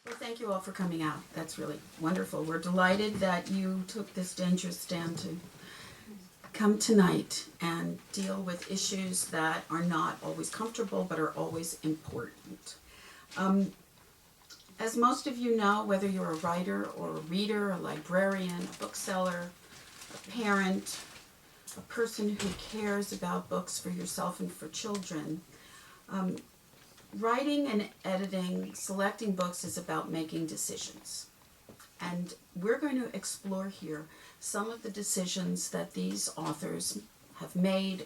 Well, thank you all for coming out. That's really wonderful. We're delighted that you took this dangerous stand to come tonight and deal with issues that are not always comfortable but are always important. As most of you know, whether you're a writer or a reader, a librarian, a bookseller, a parent, a person who cares about books for yourself and for children, writing and editing, selecting books is about making decisions. And we're going to explore here some of the decisions that these authors have made,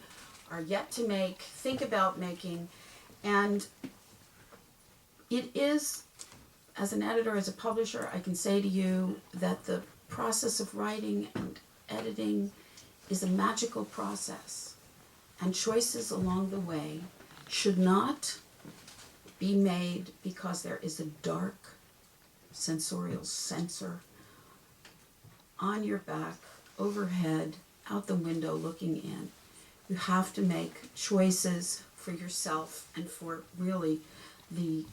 are yet to make, think about making. And it is, as an editor, as a publisher, I can say to you that the process of writing and editing is a magical process. And choices along the way should not be made because there is a dark censorial censor on your back, overhead, out the window looking in. You have to make choices for yourself and for really the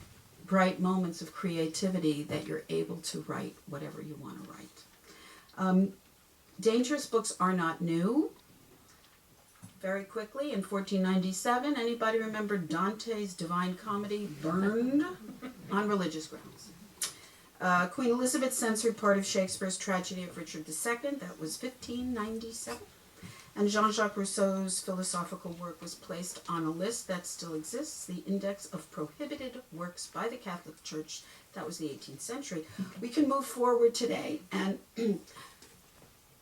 bright moments of creativity that you're able to write whatever you want to write. Dangerous books are not new. Very quickly, in 1497, anybody remember Dante's Divine Comedy burned on religious grounds? Queen Elizabeth censored part of Shakespeare's Tragedy of Richard II. That was 1597. And Jean-Jacques Rousseau's philosophical work was placed on a list that still exists, the Index of Prohibited Works by the Catholic Church. That was the 18th century. We can move forward today, and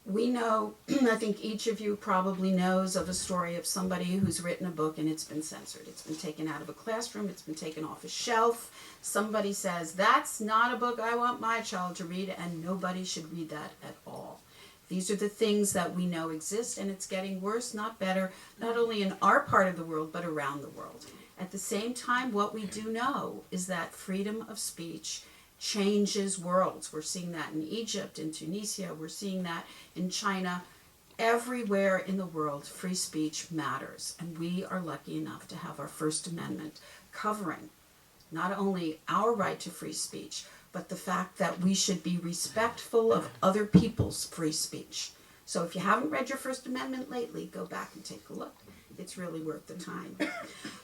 we know, I think each of you probably knows of a story of somebody who's written a book and it's been censored. It's been taken out of a classroom, it's been taken off a shelf. Somebody says, that's not a book I want my child to read, and nobody should read that at all. These are the things that we know exist, and it's getting worse, not better, not only in our part of the world, but around the world. At the same time, what we do know is that freedom of speech changes worlds. We're seeing that in Egypt, in Tunisia, we're seeing that in China. Everywhere in the world, free speech matters, and we are lucky enough to have our First Amendment covering not only our right to free speech, but the fact that we should be respectful of other people's free speech. So if you haven't read your First Amendment lately, go back and take a look. It's really worth the time.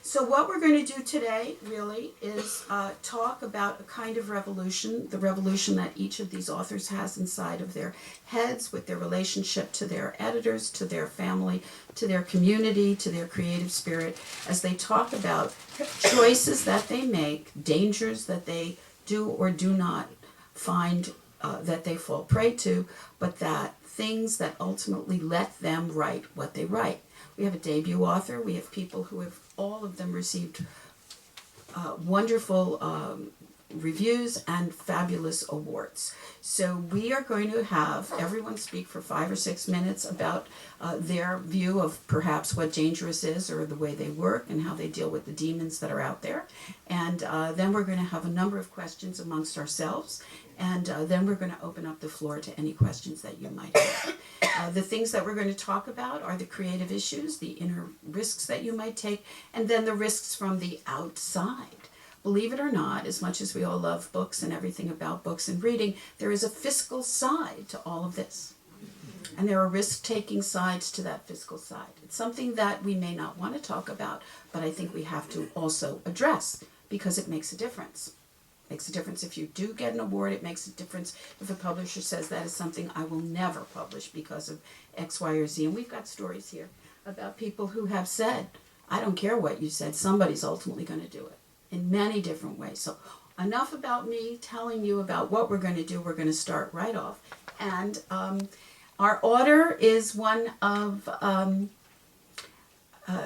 So what we're going to do today, really, is talk about a kind of revolution, the revolution that each of these authors has inside of their heads with their relationship to their editors, to their family, to their community, to their creative spirit, as they talk about choices that they make, dangers that they do or do not find that they fall prey to, but that things that ultimately let them write what they write. We have a debut author. We have people who have, all of them received wonderful reviews and fabulous awards. So we are going to have everyone speak for 5 or 6 minutes about their view of perhaps what dangerous is, or the way they work and how they deal with the demons that are out there. And then we're going to have a number of questions amongst ourselves. And then we're going to open up the floor to any questions that you might have. The things that we're going to talk about are the creative issues, the inner risks that you might take, and then the risks from the outside. Believe it or not, as much as we all love books and everything about books and reading, there is a fiscal side to all of this. And there are risk-taking sides to that fiscal side. It's something that we may not want to talk about, but I think we have to also address, because it makes a difference. It makes a difference if you do get an award. It makes a difference if a publisher says that is something I will never publish because of X, Y, or Z. And we've got stories here about people who have said, I don't care what you said, somebody's ultimately going to do it in many different ways. So enough about me telling you about what we're going to do. We're going to start right off. And our order is one of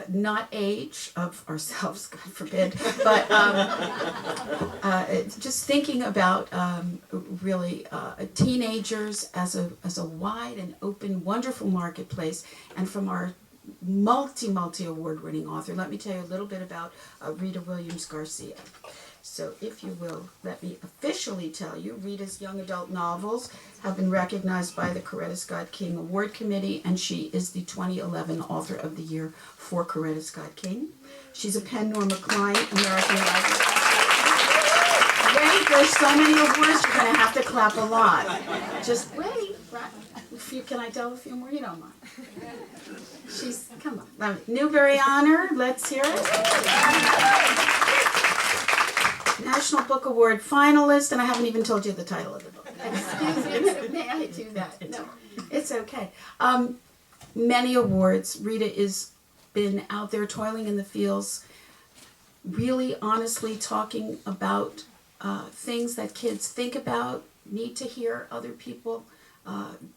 not age of ourselves, God forbid, but just thinking about really teenagers as a wide and open, wonderful marketplace. And from our multi award-winning author, let me tell you a little bit about Rita Williams-Garcia. So if you will, let me officially tell you, Rita's young adult novels have been recognized by the Coretta Scott King Award Committee, and she is the 2011 Author of the Year for Coretta Scott King. She's a PEN Norma Client, American Library. There's so many awards, you're going to have to clap a lot. Just wait. Can I tell a few more? You don't mind. Come on. Newbery Honor, let's hear it. National Book Award finalist, and I haven't even told you the title of the book. Excuse me, may I do that? No, it's okay. Many awards. Rita has been out there toiling in the fields, really honestly talking about things that kids think about, need to hear other people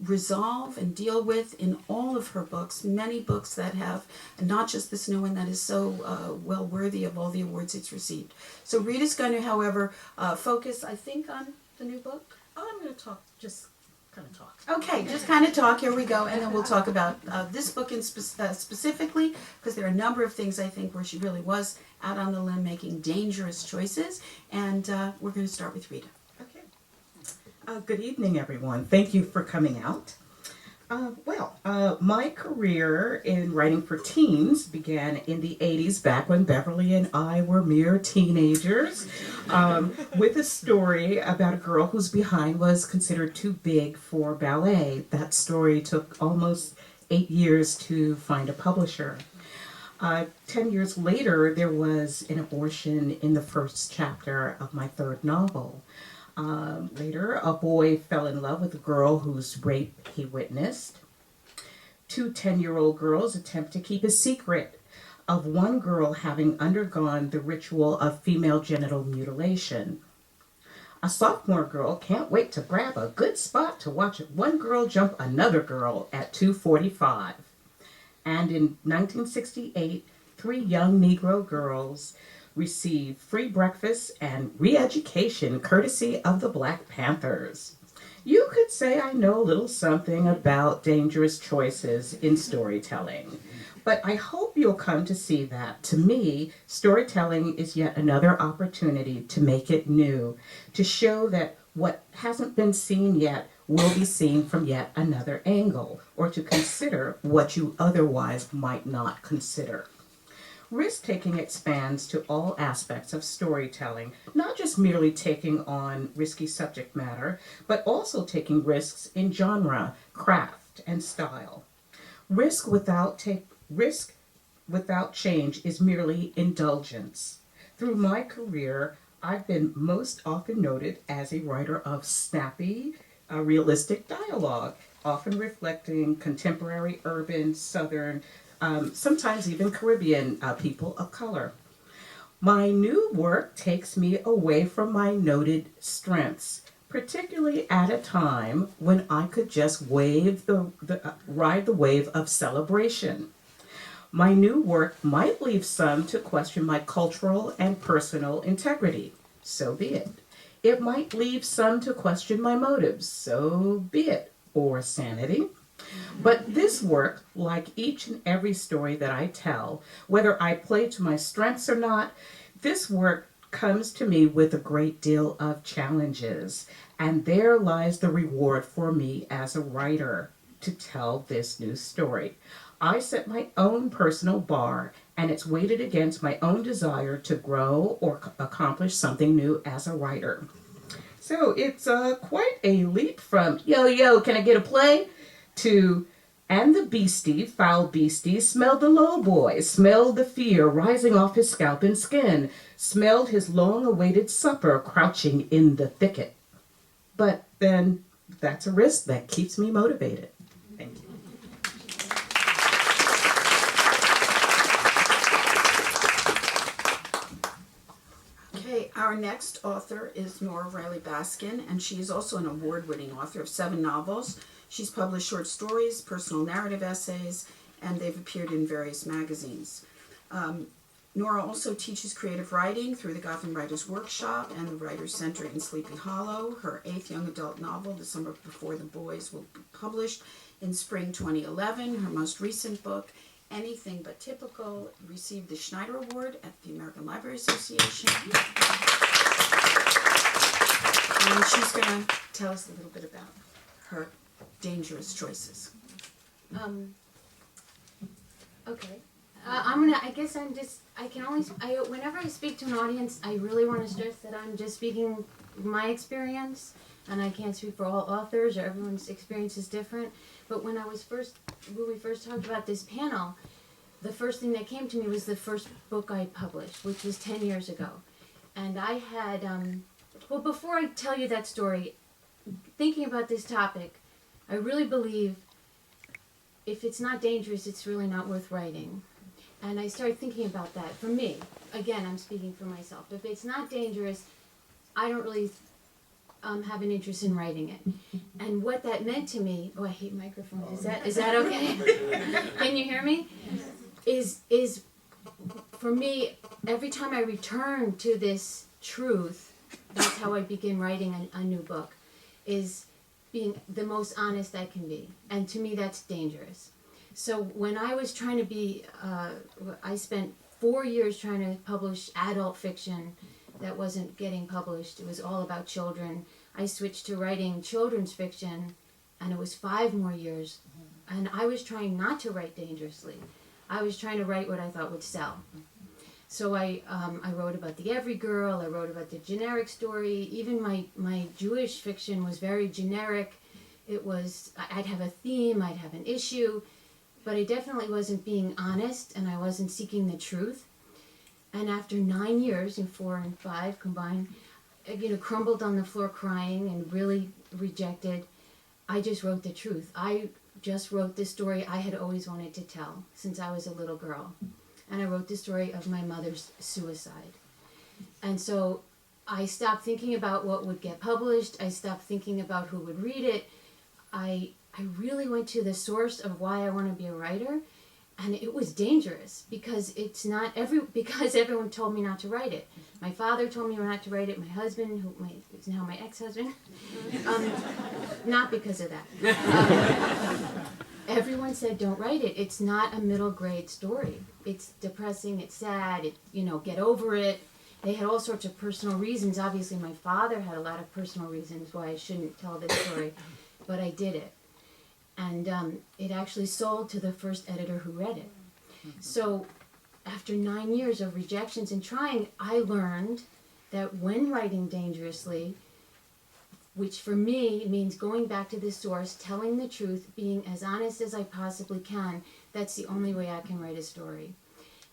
resolve and deal with in all of her books, many books that have, and not just this new one that is so well worthy of all the awards it's received. So Rita's going to, however, focus, I think, on the new book. Oh, I'm going to talk, just kind of talk. Okay, just kind of talk, here we go, and then we'll talk about this book in specifically, because there are a number of things I think where she really was out on the limb making dangerous choices, and we're going to start with Rita. Good evening, everyone. Thank you for coming out. My career in writing for teens began in the 80s, back when Beverly and I were mere teenagers, with a story about a girl whose behind was considered too big for ballet. That story took almost 8 years to find a publisher. 10 years later, there was an abortion in the first chapter of my third novel. Later, a boy fell in love with a girl whose rape he witnessed. 2 10-year-old girls attempt to keep a secret of one girl having undergone the ritual of female genital mutilation. A sophomore girl can't wait to grab a good spot to watch one girl jump another girl at 2:45. And in 1968, 3 young Negro girls receive free breakfast and re-education courtesy of the Black Panthers. You could say I know a little something about dangerous choices in storytelling, but I hope you'll come to see that, to me, storytelling is yet another opportunity to make it new, to show that what hasn't been seen yet will be seen from yet another angle, or to consider what you otherwise might not consider. Risk-taking expands to all aspects of storytelling, not just merely taking on risky subject matter, but also taking risks in genre, craft, and style. Risk without change is merely indulgence. Through my career, I've been most often noted as a writer of snappy, realistic dialogue, often reflecting contemporary, urban, Southern, sometimes even Caribbean people of color. My new work takes me away from my noted strengths, particularly at a time when I could just ride the wave of celebration. My new work might leave some to question my cultural and personal integrity. So be it. It might leave some to question my motives. So be it. Or sanity. But this work, like each and every story that I tell, whether I play to my strengths or not, this work comes to me with a great deal of challenges. And there lies the reward for me as a writer to tell this new story. I set my own personal bar, and it's weighted against my own desire to grow or accomplish something new as a writer. So it's quite a leap from, yo, can I get a play? To, and the beastie, foul beastie, smelled the low boy, smelled the fear rising off his scalp and skin, smelled his long-awaited supper crouching in the thicket. But then, that's a risk that keeps me motivated. Thank you. Okay, our next author is Nora Raleigh Baskin, and she is also an award-winning author of 7 novels. She's published short stories, personal narrative essays, and they've appeared in various magazines. Nora also teaches creative writing through the Gotham Writers Workshop and the Writers Center in Sleepy Hollow. Her 8th young adult novel, The Summer Before the Boys, will be published in spring 2011. Her most recent book, Anything But Typical, received the Schneider Award at the American Library Association. And she's going to tell us a little bit about her dangerous choices. Okay. Whenever I speak to an audience, I really want to stress that I'm just speaking my experience, and I can't speak for all authors, or everyone's experience is different, but when we first talked about this panel, the first thing that came to me was the first book I published, which was 10 years ago. And I had, well, before I tell you that story, thinking about this topic, I really believe if it's not dangerous, it's really not worth writing. And I started thinking about that. For me, again, I'm speaking for myself. If it's not dangerous, I don't really have an interest in writing it. And what that meant to me, oh, I hate microphones. Is that okay? Can you hear me? Is for me, every time I return to this truth, that's how I begin writing a new book, is being the most honest I can be. And to me, that's dangerous. So when I was trying to be, I spent 4 years trying to publish adult fiction that wasn't getting published. It was all about children. I switched to writing children's fiction, and it was 5 more years. And I was trying not to write dangerously. I was trying to write what I thought would sell. So I wrote about the every girl, I wrote about the generic story. Even my Jewish fiction was very generic. It was, I'd have a theme, I'd have an issue, but I definitely wasn't being honest, and I wasn't seeking the truth. And after 9 years, in 4 and 5 combined, crumbled on the floor crying and really rejected, I just wrote the truth. I just wrote this story I had always wanted to tell since I was a little girl. And I wrote the story of my mother's suicide. And so I stopped thinking about what would get published. I stopped thinking about who would read it. I really went to the source of why I want to be a writer. And it was dangerous because because everyone told me not to write it. My father told me not to write it. My husband, who is now my ex-husband, not because of that. Everyone said, don't write it. It's not a middle grade story. It's depressing, it's sad, get over it. They had all sorts of personal reasons. Obviously, my father had a lot of personal reasons why I shouldn't tell this story, but I did it. And it actually sold to the first editor who read it. So after 9 years of rejections and trying, I learned that when writing dangerously, which for me means going back to the source, telling the truth, being as honest as I possibly can, that's the only way I can write a story.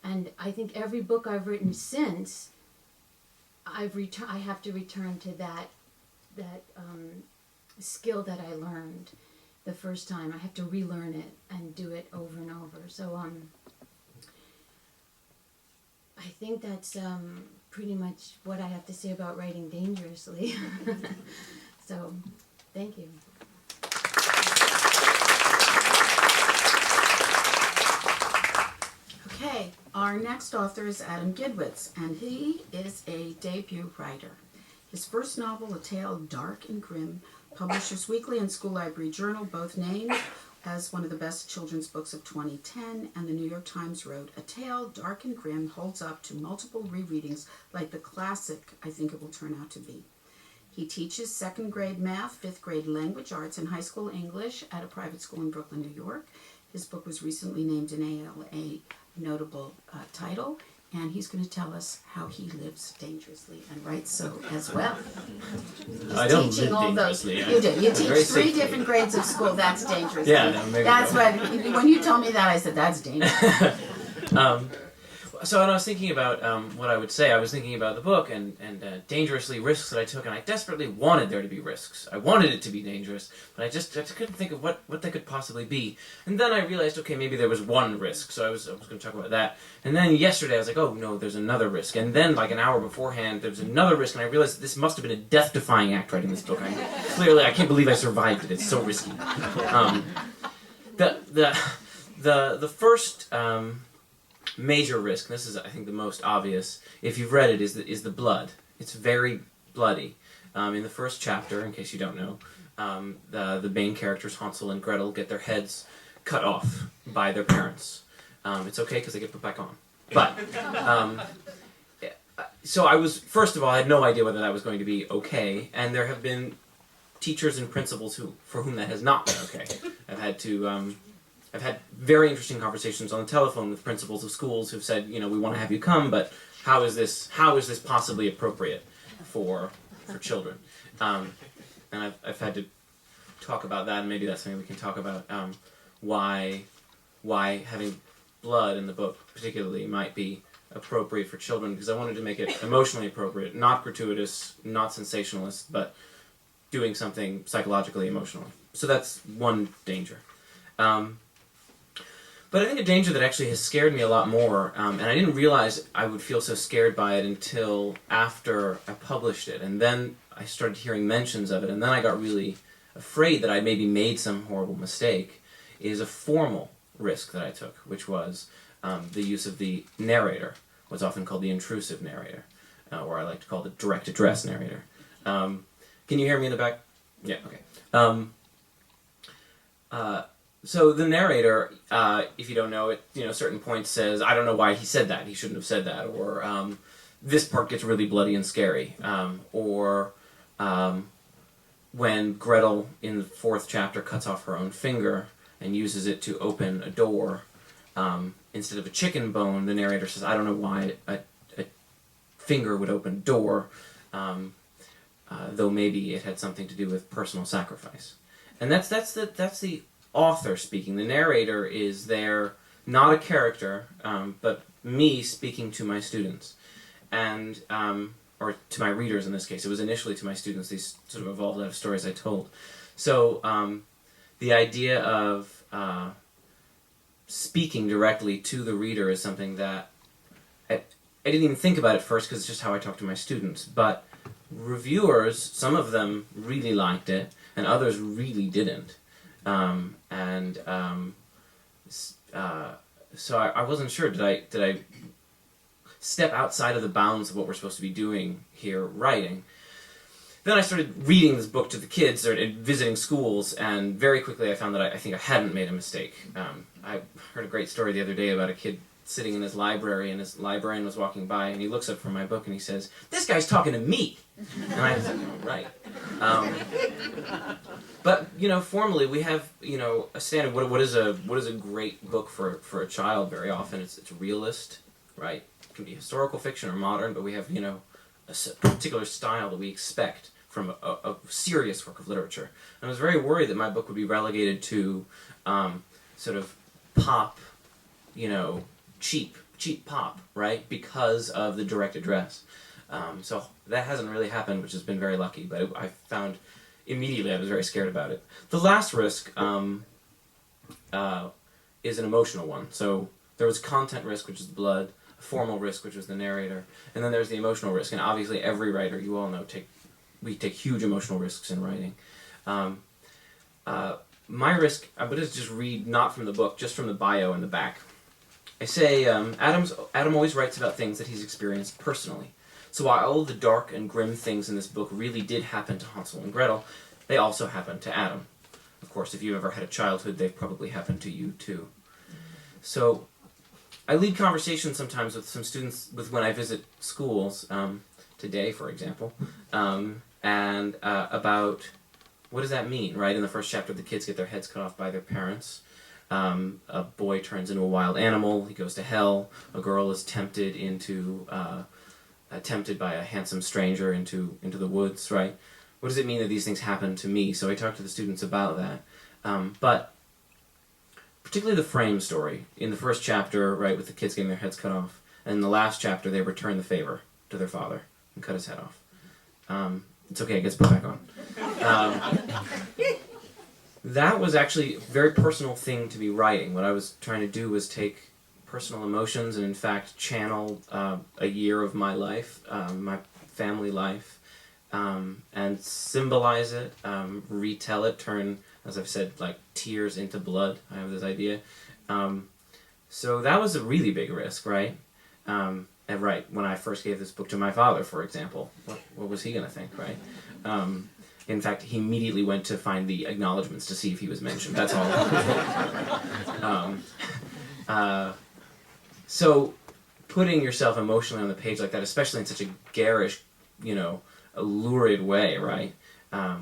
And I think every book I've written since, I have to return to that skill that I learned the first time. I have to relearn it and do it over and over. So I think that's pretty much what I have to say about writing dangerously. So, thank you. Okay, our next author is Adam Gidwitz, and he is a debut writer. His first novel, A Tale Dark and Grim, Publishers Weekly and School Library Journal both named as one of the best children's books of 2010, and the New York Times wrote, A Tale Dark and Grim holds up to multiple rereadings like the classic I think it will turn out to be. He teaches 2nd grade math, 5th grade language arts, and high school English at a private school in Brooklyn, New York. His book was recently named an ALA notable title, and he's going to tell us how he lives dangerously and writes so as well. I don't live dangerously. You do. You teach 3 different grades of school. That's dangerous. Yeah, no, maybe that's what. When you told me that, I said that's dangerous. So when I was thinking about what I would say, I was thinking about the book and dangerously risks that I took, and I desperately wanted there to be risks. I wanted it to be dangerous, but I just couldn't think of what they could possibly be. And then I realized, okay, maybe there was one risk, so I was going to talk about that. And then yesterday I was like, oh no, there's another risk. And then like an hour beforehand, there was another risk, and I realized this must have been a death-defying act writing this book. I can't believe I survived it. It's so risky. The first major risk, and this is I think the most obvious, if you've read it, is the blood. It's very bloody. In the first chapter, in case you don't know, the main characters Hansel and Gretel get their heads cut off by their parents. It's okay because they get put back on. But so first of all, I had no idea whether that was going to be okay, and there have been teachers and principals for whom that has not been okay. I've had very interesting conversations on the telephone with principals of schools who've said, we want to have you come, but how is this possibly appropriate for for children. And I've had to talk about that, and maybe that's something we can talk about, why having blood in the book particularly might be appropriate for children, because I wanted to make it emotionally appropriate, not gratuitous, not sensationalist, but doing something psychologically emotionally. So that's one danger. But I think a danger that actually has scared me a lot more, and I didn't realize I would feel so scared by it until after I published it, and then I started hearing mentions of it, and then I got really afraid that I maybe made some horrible mistake, is a formal risk that I took, which was the use of the narrator, what's often called the intrusive narrator, or I like to call the direct address narrator. Can you hear me in the back? Yeah, okay. So the narrator, if you don't know it, certain points says, I don't know why he said that, he shouldn't have said that, or this part gets really bloody and scary, or when Gretel in the 4th chapter cuts off her own finger and uses it to open a door, instead of a chicken bone, the narrator says, I don't know why a finger would open a door, though maybe it had something to do with personal sacrifice. And that's the author speaking. The narrator is there, not a character, but me speaking to my students, and or to my readers in this case. It was initially to my students. These sort of evolved out of stories I told. So the idea of speaking directly to the reader is something that I didn't even think about at first, because it's just how I talk to my students. But reviewers, some of them really liked it, and others really didn't. So I wasn't sure, did I step outside of the bounds of what we're supposed to be doing here writing? Then I started reading this book to the kids, started visiting schools, and very quickly I found that I think I hadn't made a mistake. I heard a great story the other day about a kid sitting in his library, and his librarian was walking by, and he looks up from my book and he says, "This guy's talking to me!" And I was like, oh, right. But formally we have a standard. What is a great book for a child? Very often it's realist, right? It can be historical fiction or modern, but we have a particular style that we expect from a serious work of literature. And I was very worried that my book would be relegated to sort of pop, cheap pop, right? Because of the direct address. So that hasn't really happened, which has been very lucky, but I found immediately I was very scared about it. The last risk is an emotional one. So there was content risk, which is blood, a formal risk, which was the narrator, and then there's the emotional risk. And obviously every writer, you all know, we take huge emotional risks in writing. My risk, I'm going to just read not from the book, just from the bio in the back. I say, Adam always writes about things that he's experienced personally. So while all the dark and grim things in this book really did happen to Hansel and Gretel, they also happened to Adam. Of course, if you've ever had a childhood, they've probably happened to you too. So I lead conversations sometimes with some students when I visit schools, today for example, and about what does that mean, right? In the first chapter, the kids get their heads cut off by their parents. A boy turns into a wild animal. He goes to hell. A girl is tempted by a handsome stranger into the woods, right? What does it mean that these things happen to me? So I talk to the students about that. But particularly the frame story. In the first chapter, right, with the kids getting their heads cut off, and in the last chapter, they return the favor to their father and cut his head off. It's okay, it gets put back on. That was actually a very personal thing to be writing. What I was trying to do was take personal emotions and in fact channel a year of my life, my family life, and symbolize it, retell it, turn, as I've said, like tears into blood. I have this idea. So that was a really big risk, right? And right, when I first gave this book to my father, for example, what was he going to think, right? In fact, he immediately went to find the acknowledgments to see if he was mentioned. That's all. So putting yourself emotionally on the page like that, especially in such a garish, lurid way, right? That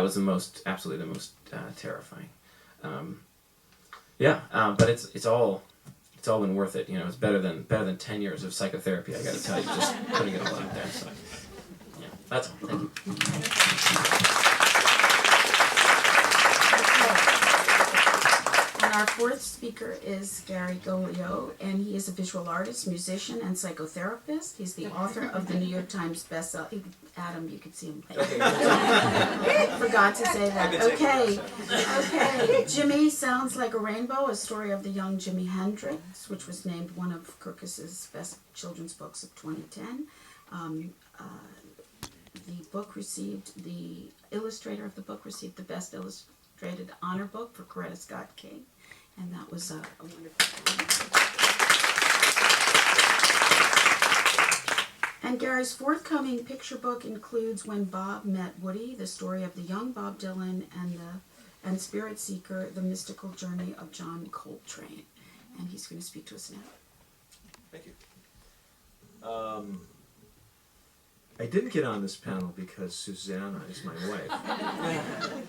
was absolutely the most terrifying. But it's all been worth it. It's better than 10 years of psychotherapy. I got to tell you, just putting it all out there. So, yeah. That's all. Thank you. And our fourth speaker is Gary Golio, and he is a visual artist, musician, and psychotherapist. He's the author of the New York Times bestseller. Adam, you could see him. Forgot to say that. Okay. Jimmy Sounds Like a Rainbow, a story of the young Jimi Hendrix, which was named one of Kirkus's best children's books of 2010. The book received, the illustrator of the book received the Best Illustrated Honor Book for Coretta Scott King, and that was a wonderful thing. And Gary's forthcoming picture book includes When Bob Met Woody, the story of the young Bob Dylan and Spirit Seeker, the mystical journey of John Coltrane. And he's going to speak to us now. Thank you. I didn't get on this panel because Susanna is my wife.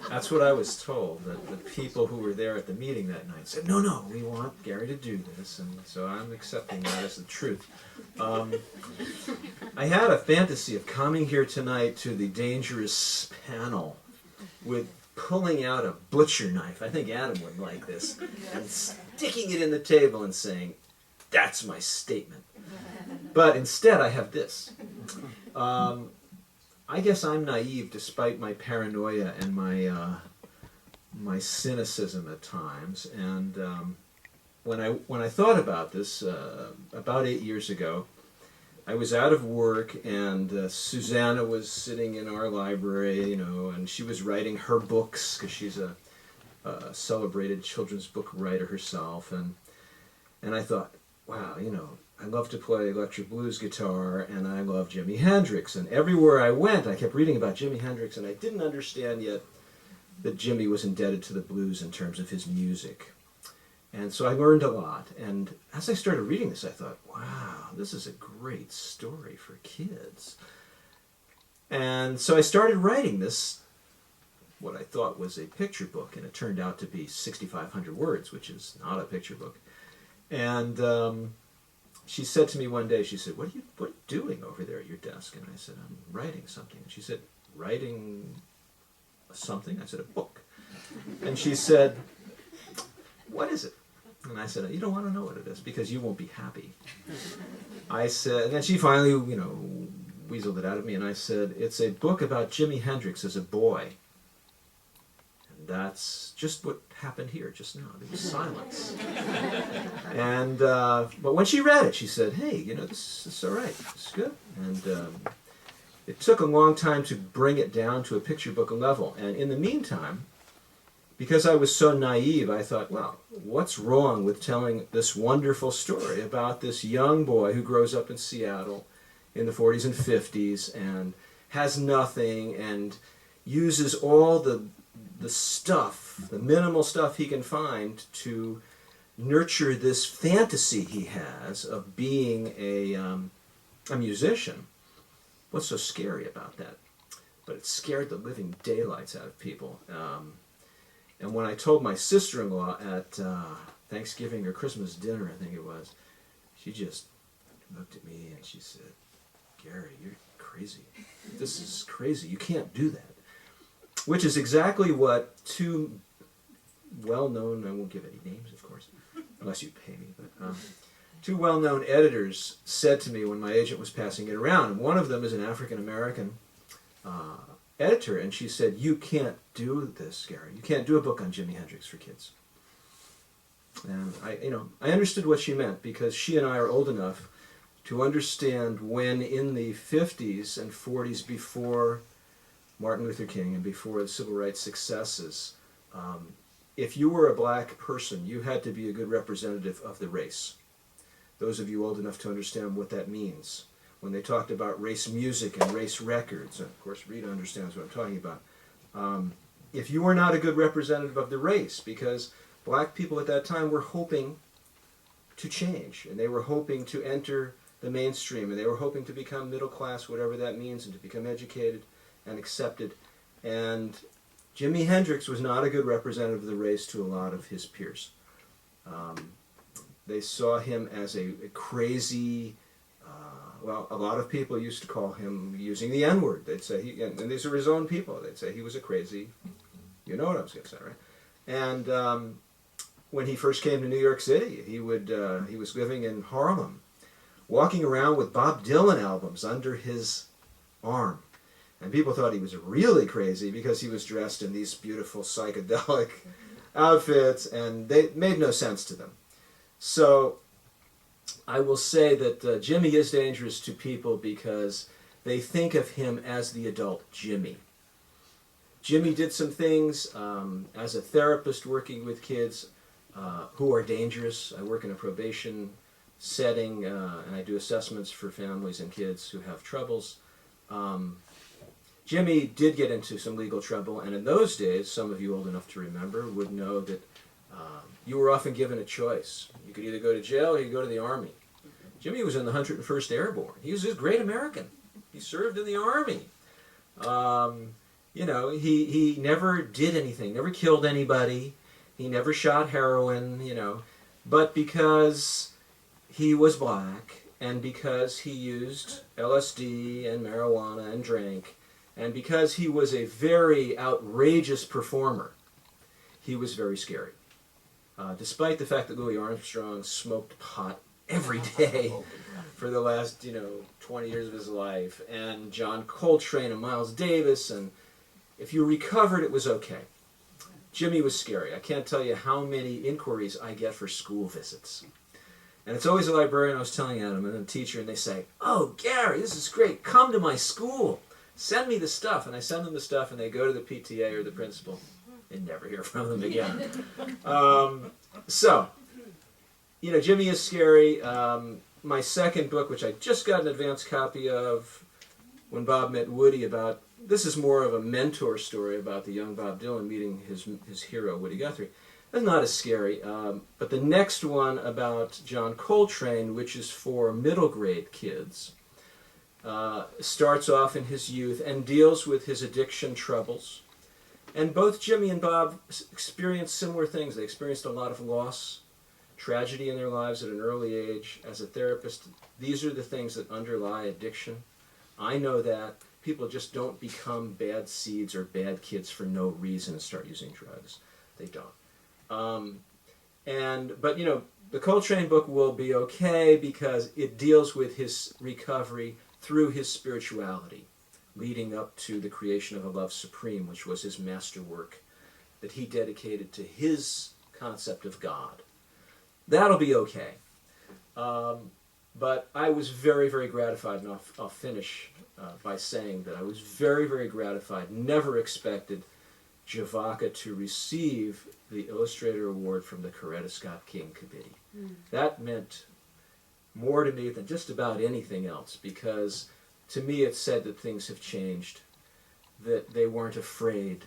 That's what I was told, that the people who were there at the meeting that night said, no, we want Gary to do this, and so I'm accepting that as the truth. I had a fantasy of coming here tonight to the dangerous panel with pulling out a butcher knife, I think Adam would like this, and sticking it in the table and saying, that's my statement. But instead I have this. I guess I'm naive despite my paranoia and my cynicism at times. And when I thought about this about 8 years ago, I was out of work, and Susanna was sitting in our library, and she was writing her books because she's a celebrated children's book writer herself. And I thought, wow, I love to play electric blues guitar, and I love Jimi Hendrix. And everywhere I went, I kept reading about Jimi Hendrix, and I didn't understand yet that Jimi was indebted to the blues in terms of his music. And so I learned a lot. And as I started reading this, I thought, wow, this is a great story for kids. And so I started writing this, what I thought was a picture book, and it turned out to be 6,500 words, which is not a picture book. And she said to me one day, she said, what are you doing over there at your desk? And I said, I'm writing something. And she said, writing something? I said, a book. And she said, what is it? And I said, you don't want to know what it is because you won't be happy. I said, and then she finally, weaseled it out of me, and I said, it's a book about Jimi Hendrix as a boy. And that's just what happened here just now. There was silence. And but when she read it, she said, hey, this is all right. This is good. And it took a long time to bring it down to a picture book level. And in the meantime, because I was so naive, I thought, well, what's wrong with telling this wonderful story about this young boy who grows up in Seattle in the 40s and 50s and has nothing and uses all the stuff, the minimal stuff he can find to nurture this fantasy he has of being a musician. What's so scary about that? But it scared the living daylights out of people. And when I told my sister-in-law at Thanksgiving or Christmas dinner, I think it was, she just looked at me and she said, Gary, you're crazy. This is crazy. You can't do that. Which is exactly what two well-known, I won't give any names, of course, unless you pay me, but two well-known editors said to me when my agent was passing it around. And one of them is an African-American editor, and she said, you can't do this, Gary. You can't do a book on Jimi Hendrix for kids. And I understood what she meant, because she and I are old enough to understand when in the 50s and 40s, before Martin Luther King and before the civil rights successes, if you were a black person, you had to be a good representative of the race. Those of you old enough to understand what that means. When they talked about race music and race records, and of course Rita understands what I'm talking about, if you were not a good representative of the race, because black people at that time were hoping to change, and they were hoping to enter the mainstream, and they were hoping to become middle class, whatever that means, and to become educated and accepted. And Jimi Hendrix was not a good representative of the race to a lot of his peers. They saw him as a crazy, Well, a lot of people used to call him using the N-word. They'd say, and these are his own people, they'd say he was a crazy, you know what I was going to say, right? And when he first came to New York City, he was living in Harlem, walking around with Bob Dylan albums under his arm. And people thought he was really crazy because he was dressed in these beautiful psychedelic outfits, and they made no sense to them. So I will say that Jimmy is dangerous to people because they think of him as the adult Jimmy. Jimmy did some things as a therapist working with kids who are dangerous. I work in a probation setting, and I do assessments for families and kids who have troubles. Jimmy did get into some legal trouble, and in those days, some of you old enough to remember would know that you were often given a choice. You could either go to jail or you could go to the Army. Jimmy was in the 101st Airborne. He was a great American. He served in the Army. You know, he never did anything, never killed anybody. He never shot heroin, you know. But because he was black, and because he used LSD and marijuana and drank, and because he was a very outrageous performer, he was very scary. Despite the fact that Louis Armstrong smoked pot every day for the last, 20 years of his life, and John Coltrane and Miles Davis, and if you recovered, it was okay. Jimmy was scary. I can't tell you how many inquiries I get for school visits. And it's always a librarian. I was telling Adam and a teacher, and they say, "Oh, Gary, this is great. Come to my school. Send me the stuff." And I send them the stuff, and they go to the PTA or the principal and never hear from them again. So, Jimmy is scary. My second book, which I just got an advance copy of when Bob met Woody, this is more of a mentor story about the young Bob Dylan meeting his hero, Woody Guthrie. That's not as scary. But the next one about John Coltrane, which is for middle grade kids, starts off in his youth and deals with his addiction troubles. And both Jimmy and Bob experienced similar things. They experienced a lot of loss, tragedy in their lives at an early age. As a therapist, these are the things that underlie addiction. I know that. People just don't become bad seeds or bad kids for no reason and start using drugs. They don't. But the Coltrane book will be okay because it deals with his recovery through his spirituality, leading up to the creation of A Love Supreme, which was his masterwork that he dedicated to his concept of God. That'll be okay. But I was very, very gratified, and I'll finish by saying that I was very, very gratified, never expected Javaka to receive the Illustrator Award from the Coretta Scott King Committee. That meant more to me than just about anything else, because to me it said that things have changed, that they weren't afraid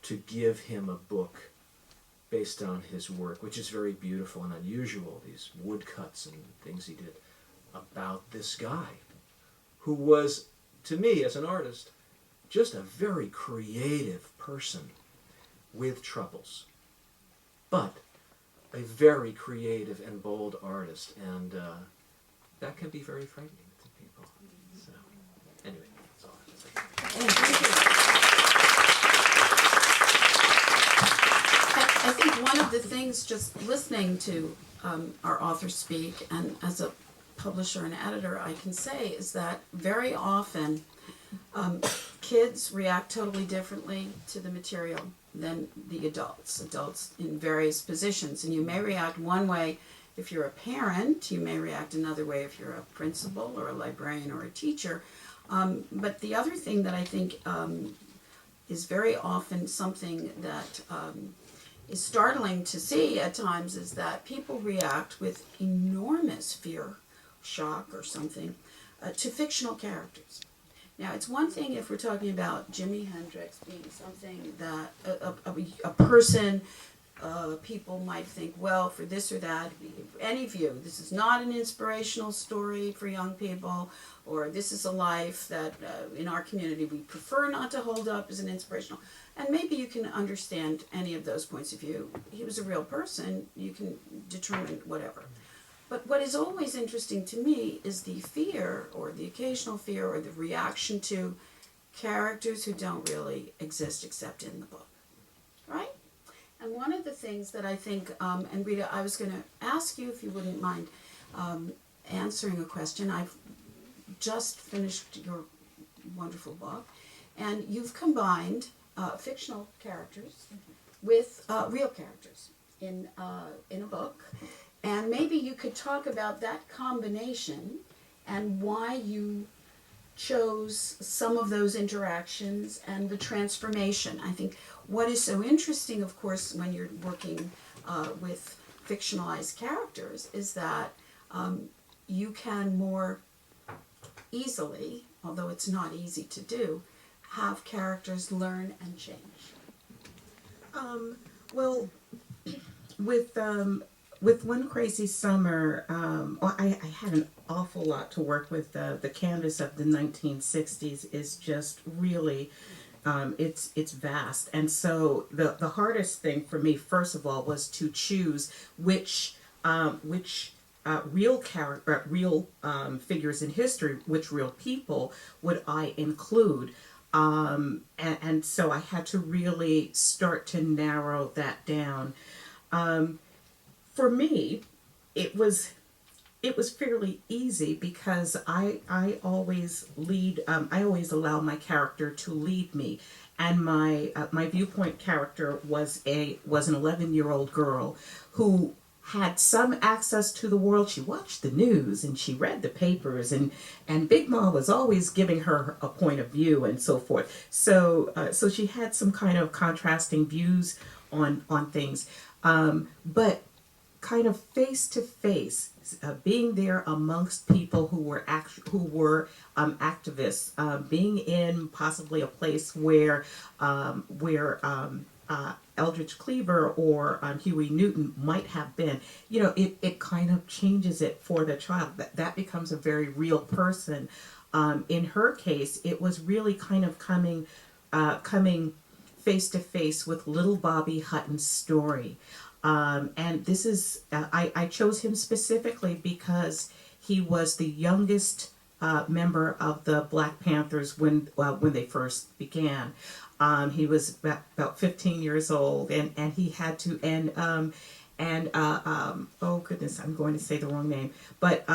to give him a book based on his work, which is very beautiful and unusual, these woodcuts and things he did, about this guy who was, to me as an artist, just a very creative person with troubles, but a very creative and bold artist, and that can be very frightening to people. So, anyway, that's all I have to say. I think one of the things, just listening to our author speak, and as a publisher and editor, I can say is that very often kids react totally differently to the material than the adults in various positions. And you may react one way if you're a parent, you may react another way if you're a principal or a librarian or a teacher. But the other thing that I think is very often something that is startling to see at times is that people react with enormous fear, shock or something, to fictional characters. Now, it's one thing if we're talking about Jimi Hendrix being something that a person, people might think, well, for this or that, any view, this is not an inspirational story for young people, or this is a life that in our community we prefer not to hold up as an inspirational. And maybe you can understand any of those points of view. He was a real person, you can determine whatever. But what is always interesting to me is the fear, or the occasional fear, or the reaction to characters who don't really exist except in the book, right? And one of the things that I think, and Rita, I was going to ask you if you wouldn't mind answering a question. I've just finished your wonderful book, and you've combined fictional characters with real characters in a book. And maybe you could talk about that combination and why you chose some of those interactions and the transformation. I think what is so interesting, of course, when you're working with fictionalized characters is that you can more easily, although it's not easy to do, have characters learn and change. Well, with One Crazy Summer, I had an awful lot to work with. The canvas of the 1960s is just really, it's vast. And so the hardest thing for me, first of all, was to choose which real figures in history, which real people would I include. And so I had to really start to narrow that down. For me, it was fairly easy because I always lead. I always allow my character to lead me, and my viewpoint character was an 11-year-old girl who had some access to the world. She watched the news and she read the papers, and Big Ma was always giving her a point of view and so forth. So she had some kind of contrasting views on things, but kind of face to face, being there amongst people who were activists, being in possibly a place where Eldridge Cleaver or Huey Newton might have been, it kind of changes it for the child. That becomes a very real person. In her case, it was really kind of coming face to face with little Bobby Hutton's story. And this is, I chose him specifically because he was the youngest member of the Black Panthers when they first began. He was about 15 years old, and he had to, oh goodness, I'm going to say the wrong name, but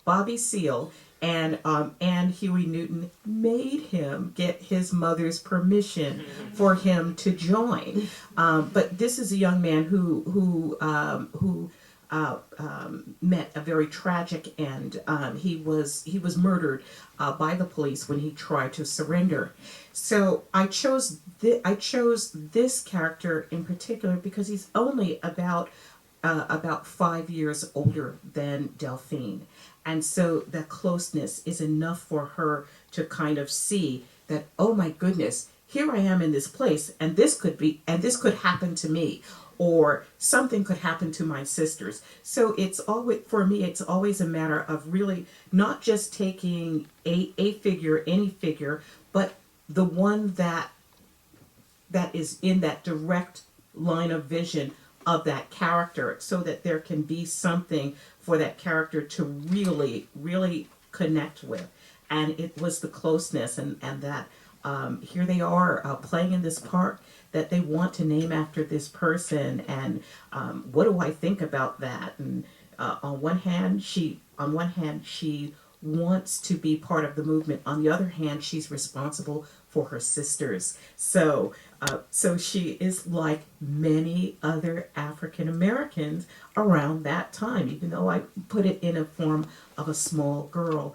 Bobby Seale, and Huey Newton made him get his mother's permission for him to join. But this is a young man who met a very tragic end. He was murdered by the police when he tried to surrender. So I chose this character in particular because he's only about 5 years older than Delphine. And so that closeness is enough for her to kind of see that, oh my goodness, here I am in this place, and this could happen to me, or something could happen to my sisters. So it's always, for me, it's always a matter of really not just taking a figure, any figure, but the one that is in that direct line of vision of that character, so that there can be something for that character to really, really connect with. And it was the closeness and that here they are playing in this park that they want to name after this person, and what do I think about that? And on one hand she wants to be part of the movement. On the other hand, she's responsible for her sisters. So she is like many other African Americans around that time, even though I put it in a form of a small girl.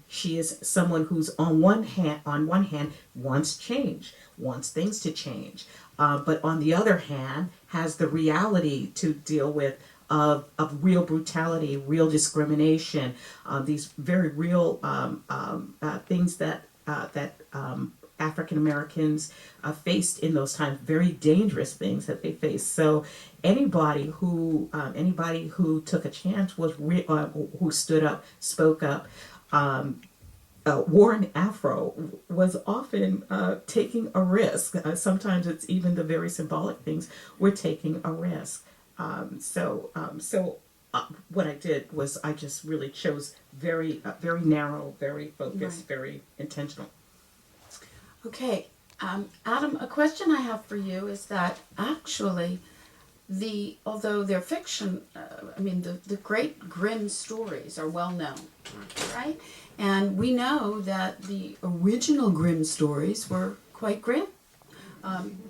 She is someone who's on one hand wants change, wants things to change, but on the other hand has the reality to deal with of real brutality, real discrimination, these very real things that African Americans faced in those times, very dangerous things that they faced. So anybody who took a chance who stood up, spoke up. Wore an afro was often taking a risk. Sometimes it's even the very symbolic things. We're taking a risk. What I did was I just really chose very narrow, very focused, Right. very intentional. Okay, Adam, a question I have for you is that actually, although they're fiction, the great Grimm stories are well known, right? And we know that the original Grimm stories were quite grim.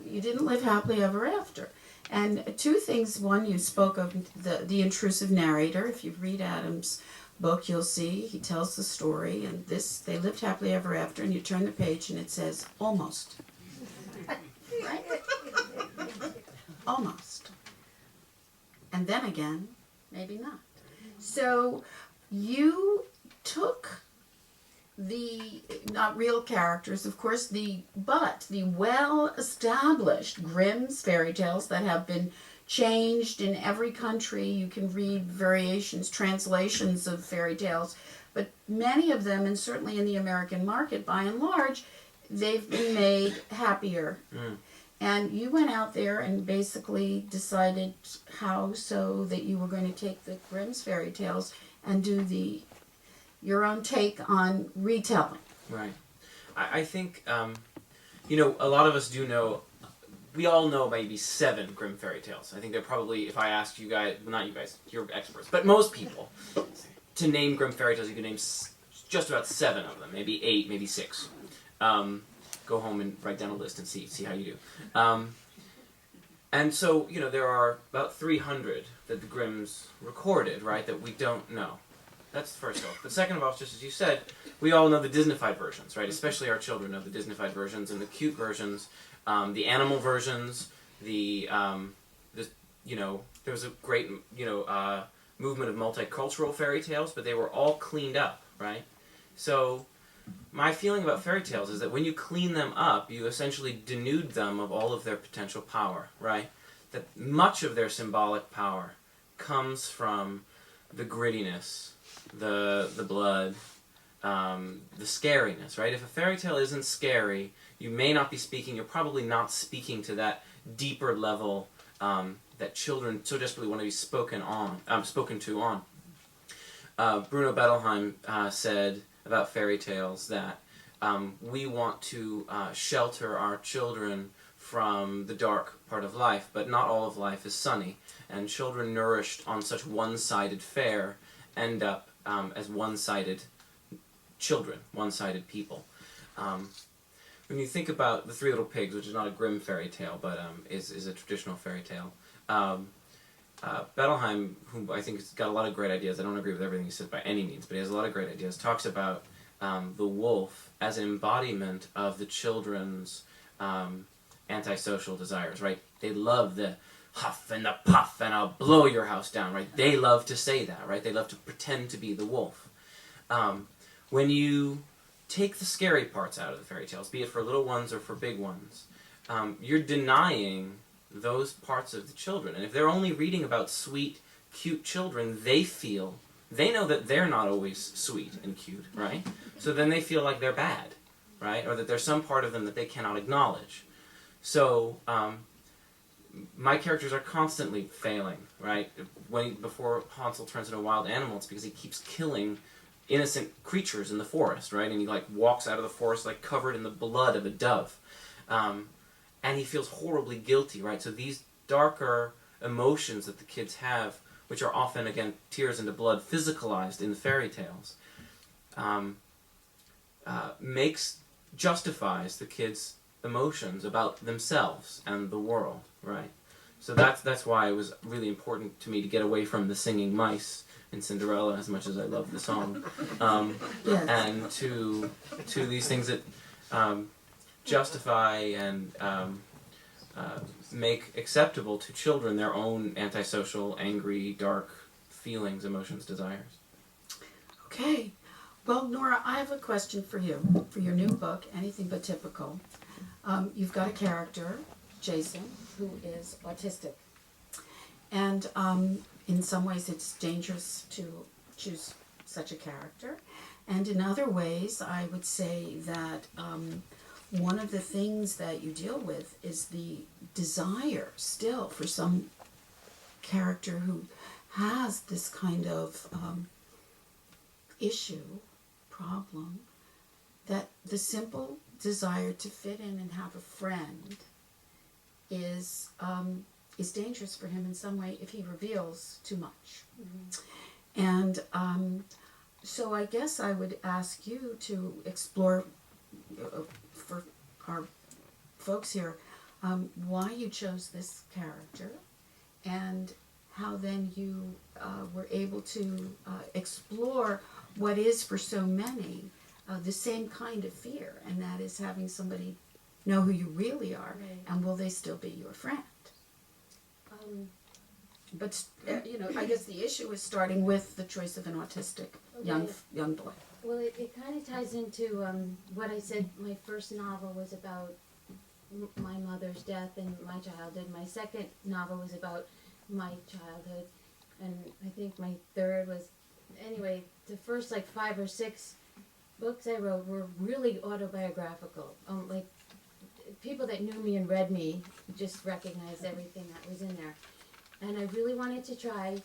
You didn't live happily ever after. And two things. One, you spoke of the intrusive narrator. If you read Adam's book, you'll see he tells the story, and they lived happily ever after, and you turn the page and it says almost. Right? Almost. And then again, maybe not. So you took the not real characters, of course, but the well-established Grimm's fairy tales that have been changed in every country. You can read variations, translations of fairy tales, but many of them, and certainly in the American market, by and large, they've been made happier. And you went out there and basically decided how so that you were going to take the Grimm's fairy tales and do your own take on retelling. Right. I think, a lot of us do know, we all know maybe 7 Grimm fairy tales. I think they're probably, if I asked you guys, well, not you guys, you're experts, but most people, to name Grimm fairy tales, you can name just about 7 of them, maybe 8, maybe 6. Go home and write down a list and see how you do. And so, there are about 300 that the Grimms recorded, right, that we don't know. That's the first off. But second of all, just as you said, we all know the Disneyfied versions, right? Especially our children know the Disneyfied versions and the cute versions, the animal versions, there was a great, movement of multicultural fairy tales, but they were all cleaned up, right? So my feeling about fairy tales is that when you clean them up, you essentially denude them of all of their potential power, right? That much of their symbolic power comes from the grittiness, the blood, the scariness, right? If a fairy tale isn't scary, you may not be speaking, you're probably not speaking to that deeper level that children so desperately want to be spoken to on. Bruno Bettelheim said about fairy tales that we want to shelter our children from the dark part of life, but not all of life is sunny, and children nourished on such one-sided fare end up as one-sided children, one-sided people. When you think about The Three Little Pigs, which is not a Grimm fairy tale, but is a traditional fairy tale, Bettelheim, who I think has got a lot of great ideas, I don't agree with everything he says by any means, but he has a lot of great ideas, talks about the wolf as an embodiment of the children's antisocial desires, right? They love the huff and the puff and I'll blow your house down, right? They love to say that, right? They love to pretend to be the wolf. When you take the scary parts out of the fairy tales, be it for little ones or for big ones, you're denying those parts of the children. And if they're only reading about sweet, cute children, they know that they're not always sweet and cute, right? So then they feel like they're bad, right? Or that there's some part of them that they cannot acknowledge. So, my characters are constantly failing, right? Before Hansel turns into a wild animal, it's because he keeps killing innocent creatures in the forest, right? And he walks out of the forest covered in the blood of a dove. And he feels horribly guilty, right? So these darker emotions that the kids have, which are often, again, tears into blood, physicalized in the fairy tales, justifies the kids' emotions about themselves and the world, right? So that's why it was really important to me to get away from the singing mice in Cinderella, as much as I love the song, Yes. and to these things that justify and make acceptable to children their own antisocial, angry, dark feelings, emotions, desires. Okay. Well, Nora, I have a question for you. For your new book, Anything But Typical, you've got a character, Jason, who is autistic. And in some ways it's dangerous to choose such a character. And in other ways, I would say that one of the things that you deal with is the desire still for some character who has this kind of issue, problem, that the simple desire to fit in and have a friend is dangerous for him in some way if he reveals too much. And so I guess I would ask you to explore, for our folks here, why you chose this character and how then you were able to explore what is for so many the same kind of fear, and that is having somebody know who you really are, and will they still be your friend? But I guess the issue is starting with the choice of an autistic young boy. Well, it kind of ties into what I said. My first novel was about my mother's death and my childhood. My second novel was about my childhood, and I think my third was, anyway, the first 5 or 6 books I wrote were really autobiographical. Like, people that knew me and read me just recognized everything that was in there. And I really wanted to try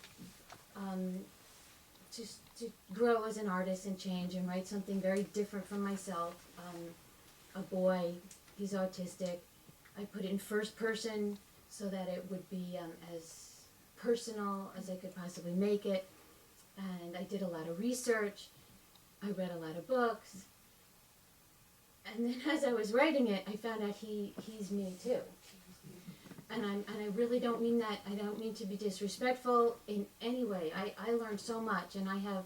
to grow as an artist and change and write something very different from myself. A boy, he's autistic. I put it in first person so that it would be as personal as I could possibly make it. And I did a lot of research. I read a lot of books. And then as I was writing it, I found out he's me too. And I really don't mean that. I don't mean to be disrespectful in any way. I learned so much, and I have.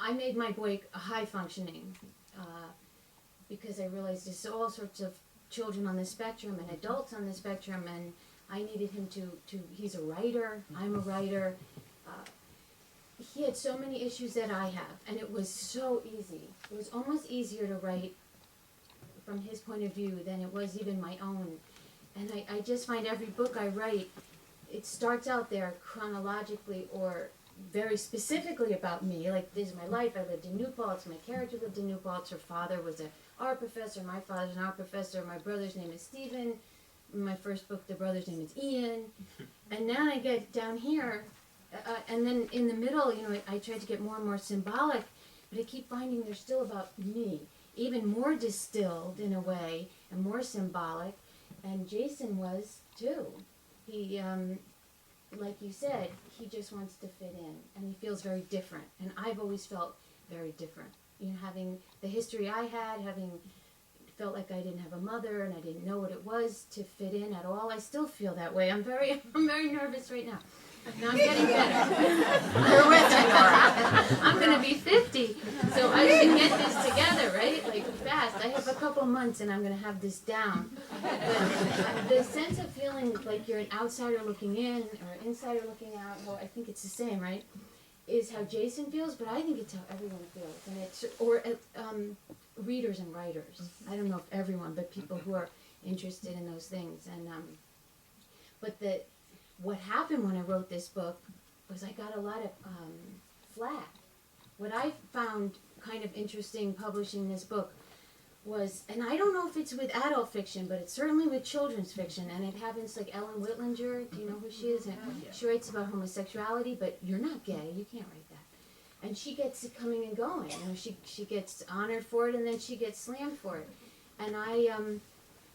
I made my boy a high functioning because I realized there's all sorts of children on the spectrum and adults on the spectrum, and I needed him to. He's a writer. I'm a writer. He had so many issues that I have, and it was so easy. It was almost easier to write from his point of view than it was even my own. And I just find every book I write, it starts out there chronologically or very specifically about me. Like, this is my life. I lived in New Paltz. My character lived in New Paltz. Her father was an art professor. My father's an art professor. My brother's name is Stephen. In my first book, the brother's name is Ian. And then I get down here, and then in the middle, I try to get more and more symbolic, but I keep finding they're still about me, even more distilled in a way and more symbolic. And Jason was too. He, like you said, he just wants to fit in, and he feels very different. And I've always felt very different. Having the history I had, having felt like I didn't have a mother and I didn't know what it was to fit in at all. I still feel that way. I'm very nervous right now. No, I'm getting better. You're with me, Nora. I'm going to be 50, so I should get this together, right? Like, fast. I have a couple months and I'm going to have this down. But the sense of feeling like you're an outsider looking in or an insider looking out, well, I think it's the same, right? Is how Jason feels, but I think it's how everyone feels. And it's, or readers and writers. I don't know if everyone, but people who are interested in those things. And but what happened when I wrote this book was I got a lot of flack. What I found kind of interesting publishing this book was, and I don't know if it's with adult fiction, but it's certainly with children's fiction, and it happens like Ellen Whitlinger, do you know who she is? And she writes about homosexuality, but you're not gay, you can't write that. And she gets it coming and going. She gets honored for it, and then she gets slammed for it. And I,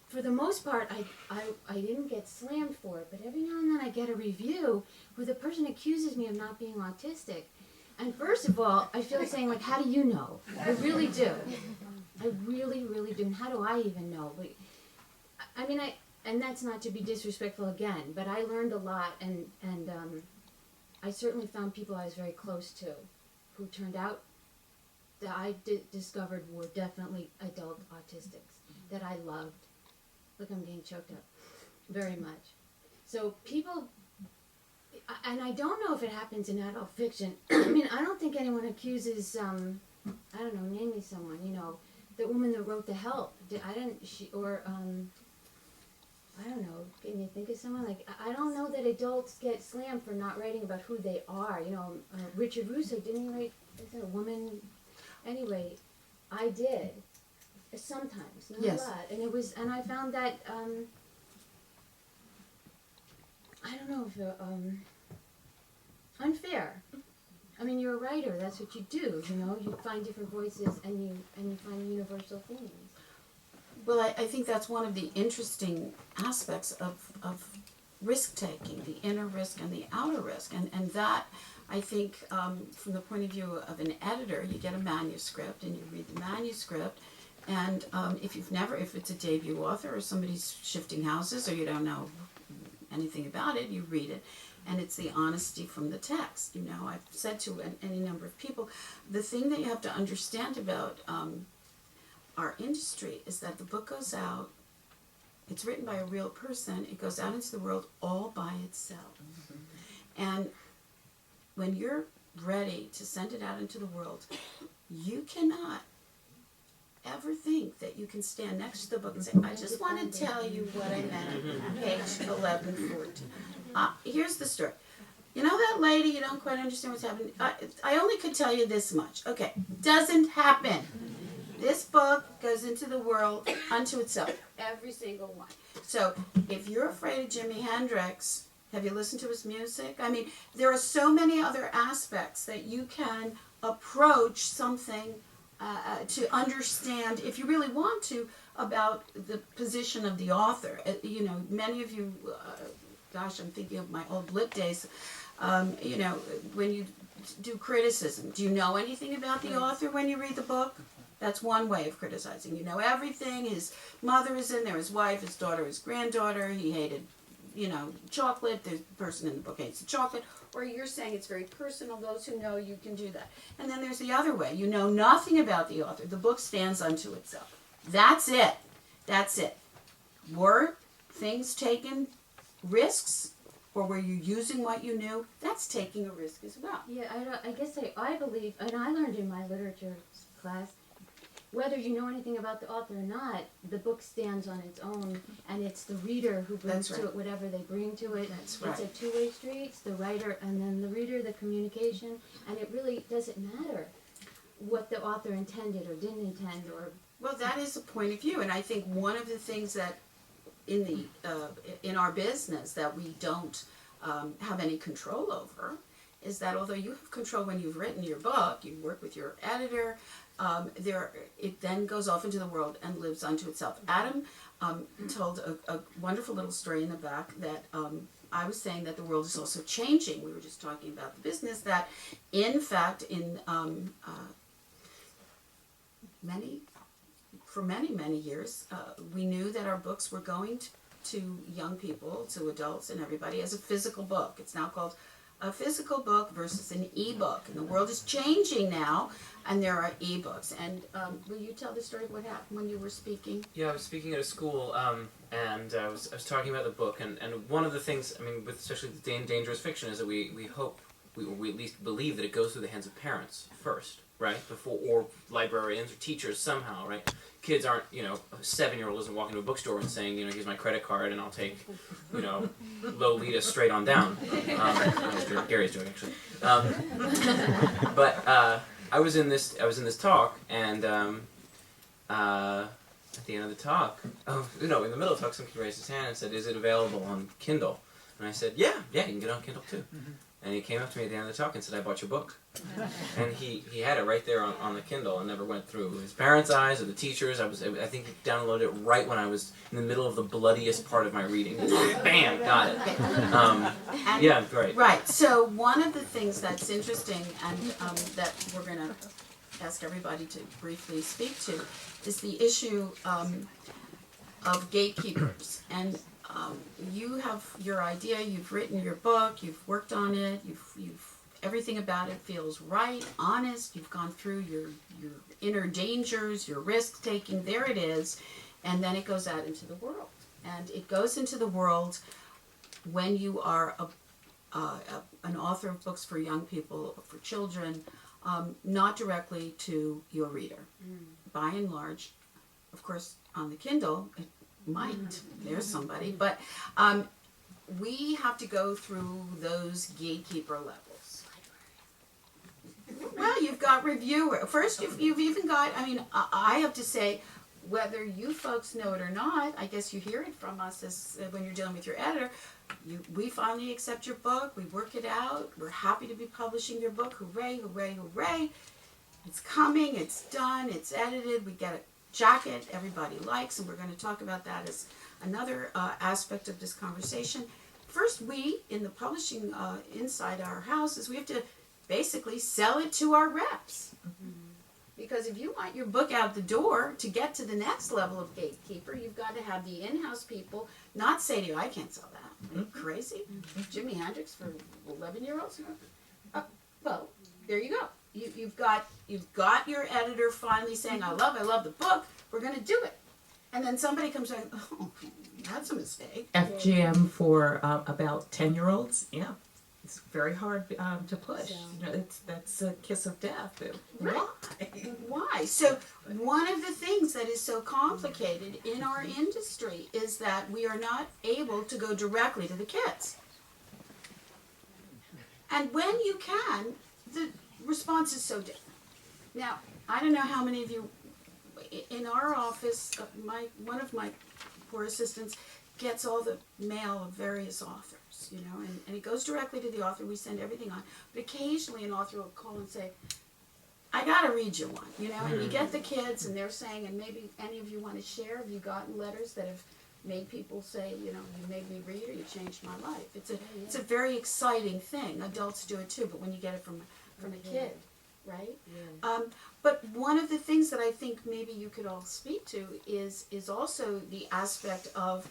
for the most part, I didn't get slammed for it, but every now and then I get a review where the person accuses me of not being autistic. And first of all, I feel like saying, like, how do you know? I really do. I really, really do. And how do I even know? But, I mean, and that's not to be disrespectful again, but I learned a lot, and I certainly found people I was very close to who turned out that I discovered were definitely adult autistics that I loved. Look, I'm getting choked up very much. So people, and I don't know if it happens in adult fiction. I mean, I don't think anyone accuses, I don't know, name me someone, the woman that wrote The Help. I don't know, can you think of someone? Like, I don't know that adults get slammed for not writing about who they are. Richard Russo, didn't he write, is it a woman? Anyway, I did. Sometimes, not Yes. a lot. And I found that, I don't know if unfair. I mean, you're a writer. That's what you do. You know, you find different voices and you find universal themes. Well, I think that's one of the interesting aspects of risk taking, the inner risk and the outer risk, and that I think from the point of view of an editor, you get a manuscript and you read the manuscript, and if it's a debut author or somebody's shifting houses or you don't know anything about it, you read it. And it's the honesty from the text. You know, I've said to any number of people, the thing that you have to understand about our industry is that the book goes out, it's written by a real person, it goes out into the world all by itself. And when you're ready to send it out into the world, you cannot ever think that you can stand next to the book and say, I just want to tell you what I meant, page 1114. Here's the story. You know that lady, you don't quite understand what's happening? I only could tell you this much. Okay, doesn't happen. This book goes into the world unto itself. Every single one. So if you're afraid of Jimi Hendrix, have you listened to his music? I mean, there are so many other aspects that you can approach something to understand, if you really want to, about the position of the author. You know, many of you, gosh, I'm thinking of my old Lit days, you know, when you do criticism, do you know anything about the author when you read the book? That's one way of criticizing. You know everything. His mother is in there, his wife, his daughter, his granddaughter. He hated, you know, chocolate. The person in the book hates the chocolate. Or you're saying it's very personal. Those who know, you can do that. And then there's the other way. You know nothing about the author. The book stands unto itself. That's it. That's it. Were things taken, risks, or were you using what you knew? That's taking a risk as well. Yeah, I guess I believe, and I learned in my literature class, whether you know anything about the author or not, the book stands on its own, and it's the reader who brings to it whatever they bring to it. That's right. It's a two-way street. It's the writer and then the reader, the communication, and it really doesn't matter what the author intended or didn't intend. Or Well, that is a point of view, and I think one of the things that in our business that we don't have any control over is that although you have control when you've written your book, you work with your editor, it then goes off into the world and lives unto itself. Adam told a wonderful little story in the back that I was saying that the world is also changing. We were just talking about the business, that in fact for many years, we knew that our books were going to young people, to adults and everybody as a physical book. It's now called a physical book versus an e-book. And the world is changing now, and there are e-books. And will you tell the story of what happened when you were speaking? Yeah, I was speaking at a school, and I was talking about the book, and one of the things, I mean, with especially the dangerous fiction, is that we hope, we at least believe that it goes through the hands of parents first, right? Before, or librarians or teachers somehow, right? Kids aren't, you know, a 7-year-old isn't walking to a bookstore and saying, you know, here's my credit card and I'll take, you know, Lolita straight on down. Gary's joke, actually. But I was in this talk, and at the end of the talk, in the middle of the talk, some kid raised his hand and said, "Is it available on Kindle?" And I said, "Yeah, you can get it on Kindle too." And he came up to me at the end of the talk and said, "I bought your book." And he had it right there on the Kindle and never went through his parents' eyes or the teachers'. I think he downloaded it right when I was in the middle of the bloodiest part of my reading. Bam, got it. Yeah, great. Right. So one of the things that's interesting and that we're going to ask everybody to briefly speak to is the issue of gatekeepers. And you have your idea, you've written your book, you've worked on it, you've everything about it feels right, honest, you've gone through your inner dangers, your risk taking, there it is, and then it goes out into the world. And it goes into the world when you are an author of books for young people, for children, not directly to your reader. By and large, of course, on the Kindle, it might, there's somebody, but we have to go through those gatekeeper levels. Well, you've got reviewer. First, you've even got, I mean, I have to say, whether you folks know it or not, I guess you hear it from us as when you're dealing with your editor, we finally accept your book, we work it out, we're happy to be publishing your book, hooray, hooray, hooray. It's coming, it's done, it's edited, we get a jacket everybody likes, and we're going to talk about that as another aspect of this conversation. First, we, in the publishing inside our houses, we have to basically sell it to our reps. Because if you want your book out the door to get to the next level of gatekeeper, you've got to have the in-house people not say to you, I can't sell that. Are you crazy? Jimi Hendrix for 11-year-olds? Well, there you go. You've got your editor finally saying, I love the book, we're going to do it. And then somebody comes saying, oh, that's a mistake. FGM for about 10-year-olds, yeah. It's very hard to push. You know, that's a kiss of death. Right. Why? So one of the things that is so complicated in our industry is that we are not able to go directly to the kids. And when you can, the response is so different. Now, I don't know how many of you, in our office, one of my poor assistants gets all the mail of various authors. You know, and it goes directly to the author. We send everything on. But occasionally an author will call and say, I got to read you one, you know, and you get the kids and they're saying, and maybe any of you want to share, have you gotten letters that have made people say, you know, you made me read or you changed my life. It's a very exciting thing. Adults do it too, but when you get it from a kid, right? Yeah. But one of the things that I think maybe you could all speak to is also the aspect of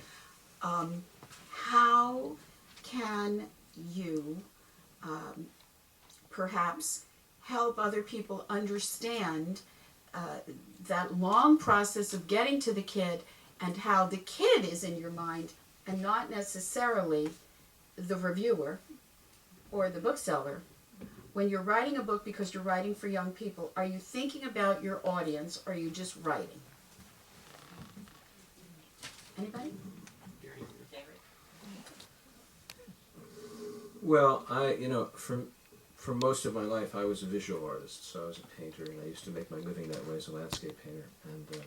how can you perhaps help other people understand that long process of getting to the kid and how the kid is in your mind and not necessarily the reviewer or the bookseller. When you're writing a book because you're writing for young people, are you thinking about your audience or are you just writing? Anybody? Well, for most of my life, I was a visual artist, so I was a painter, and I used to make my living that way as a landscape painter. And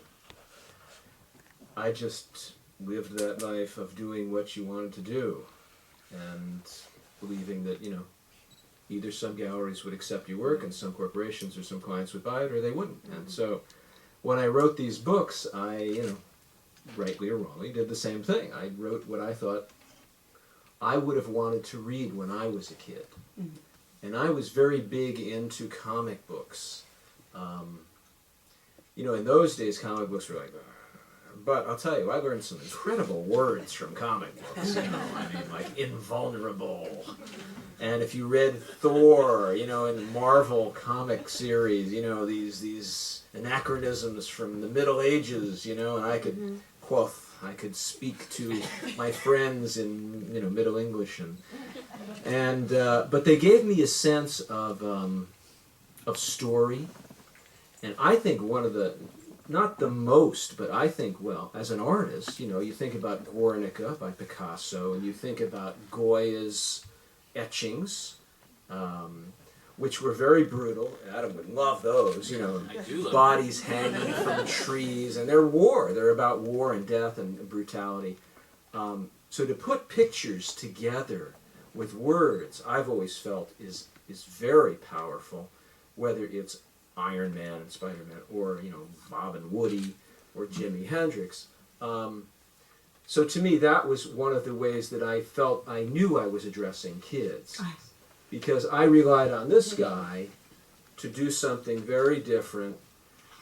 I just lived that life of doing what you wanted to do, and believing that, either some galleries would accept your work, and some corporations or some clients would buy it, or they wouldn't. And so, when I wrote these books, I, rightly or wrongly, did the same thing. I wrote what I thought I would have wanted to read when I was a kid. Mm-hmm. And I was very big into comic books. In those days, comic books were like, but I'll tell you, I learned some incredible words from comic books. Like invulnerable. And if you read Thor, in the Marvel comic series, these anachronisms from the Middle Ages, and I could quoth. I could speak to my friends in Middle English, and but they gave me a sense of story, and I think one of the, not the most, but I think, well, as an artist, you think about Guernica by Picasso, and you think about Goya's etchings, which were very brutal. Adam would love those, bodies hanging from trees, and they're about war and death and brutality. So to put pictures together with words, I've always felt is very powerful, whether it's Iron Man and Spider-Man, or Bob and Woody, or Jimi Hendrix. So to me, that was one of the ways that I knew I was addressing kids. Because I relied on this guy to do something very different,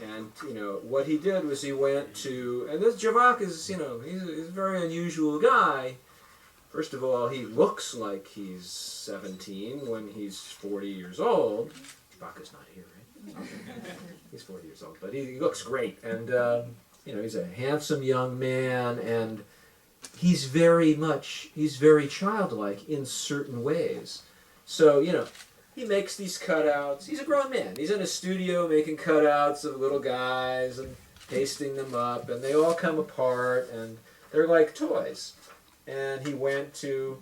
and what he did was he went to, and this Javak is he's a very unusual guy. First of all, he looks like he's 17 when he's 40 years old. Javak is not here, right? He's 40 years old, but he looks great, and he's a handsome young man, and he's very childlike in certain ways. So, he makes these cutouts. He's a grown man. He's in a studio making cutouts of little guys and pasting them up, and they all come apart, and they're like toys. And he went to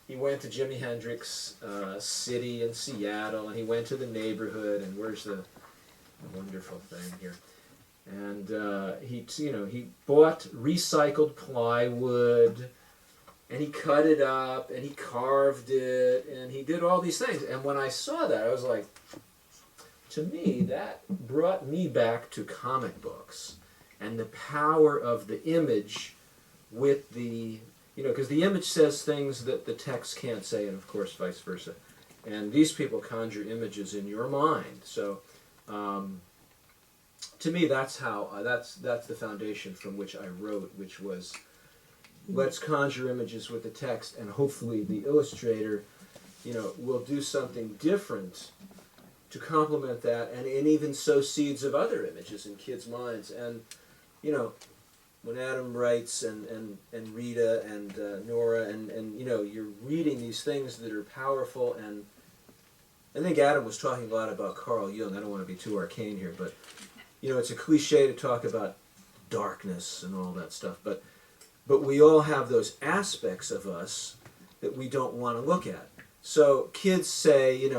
Jimi Hendrix city in Seattle, and he went to the neighborhood, and where's the wonderful thing here? And he bought recycled plywood, and he cut it up, and he carved it, and he did all these things. And when I saw that, I was like, to me, that brought me back to comic books and the power of the image with the, because the image says things that the text can't say, and of course vice versa. And these people conjure images in your mind. So to me, that's how, that's the foundation from which I wrote, which was, let's conjure images with the text, and hopefully the illustrator, will do something different to complement that, and even sow seeds of other images in kids' minds. And, when Adam writes, and Rita and Nora, and you're reading these things that are powerful, and I think Adam was talking a lot about Carl Jung. I don't want to be too arcane here, but, it's a cliche to talk about darkness and all that stuff, but we all have those aspects of us that we don't want to look at. So kids say,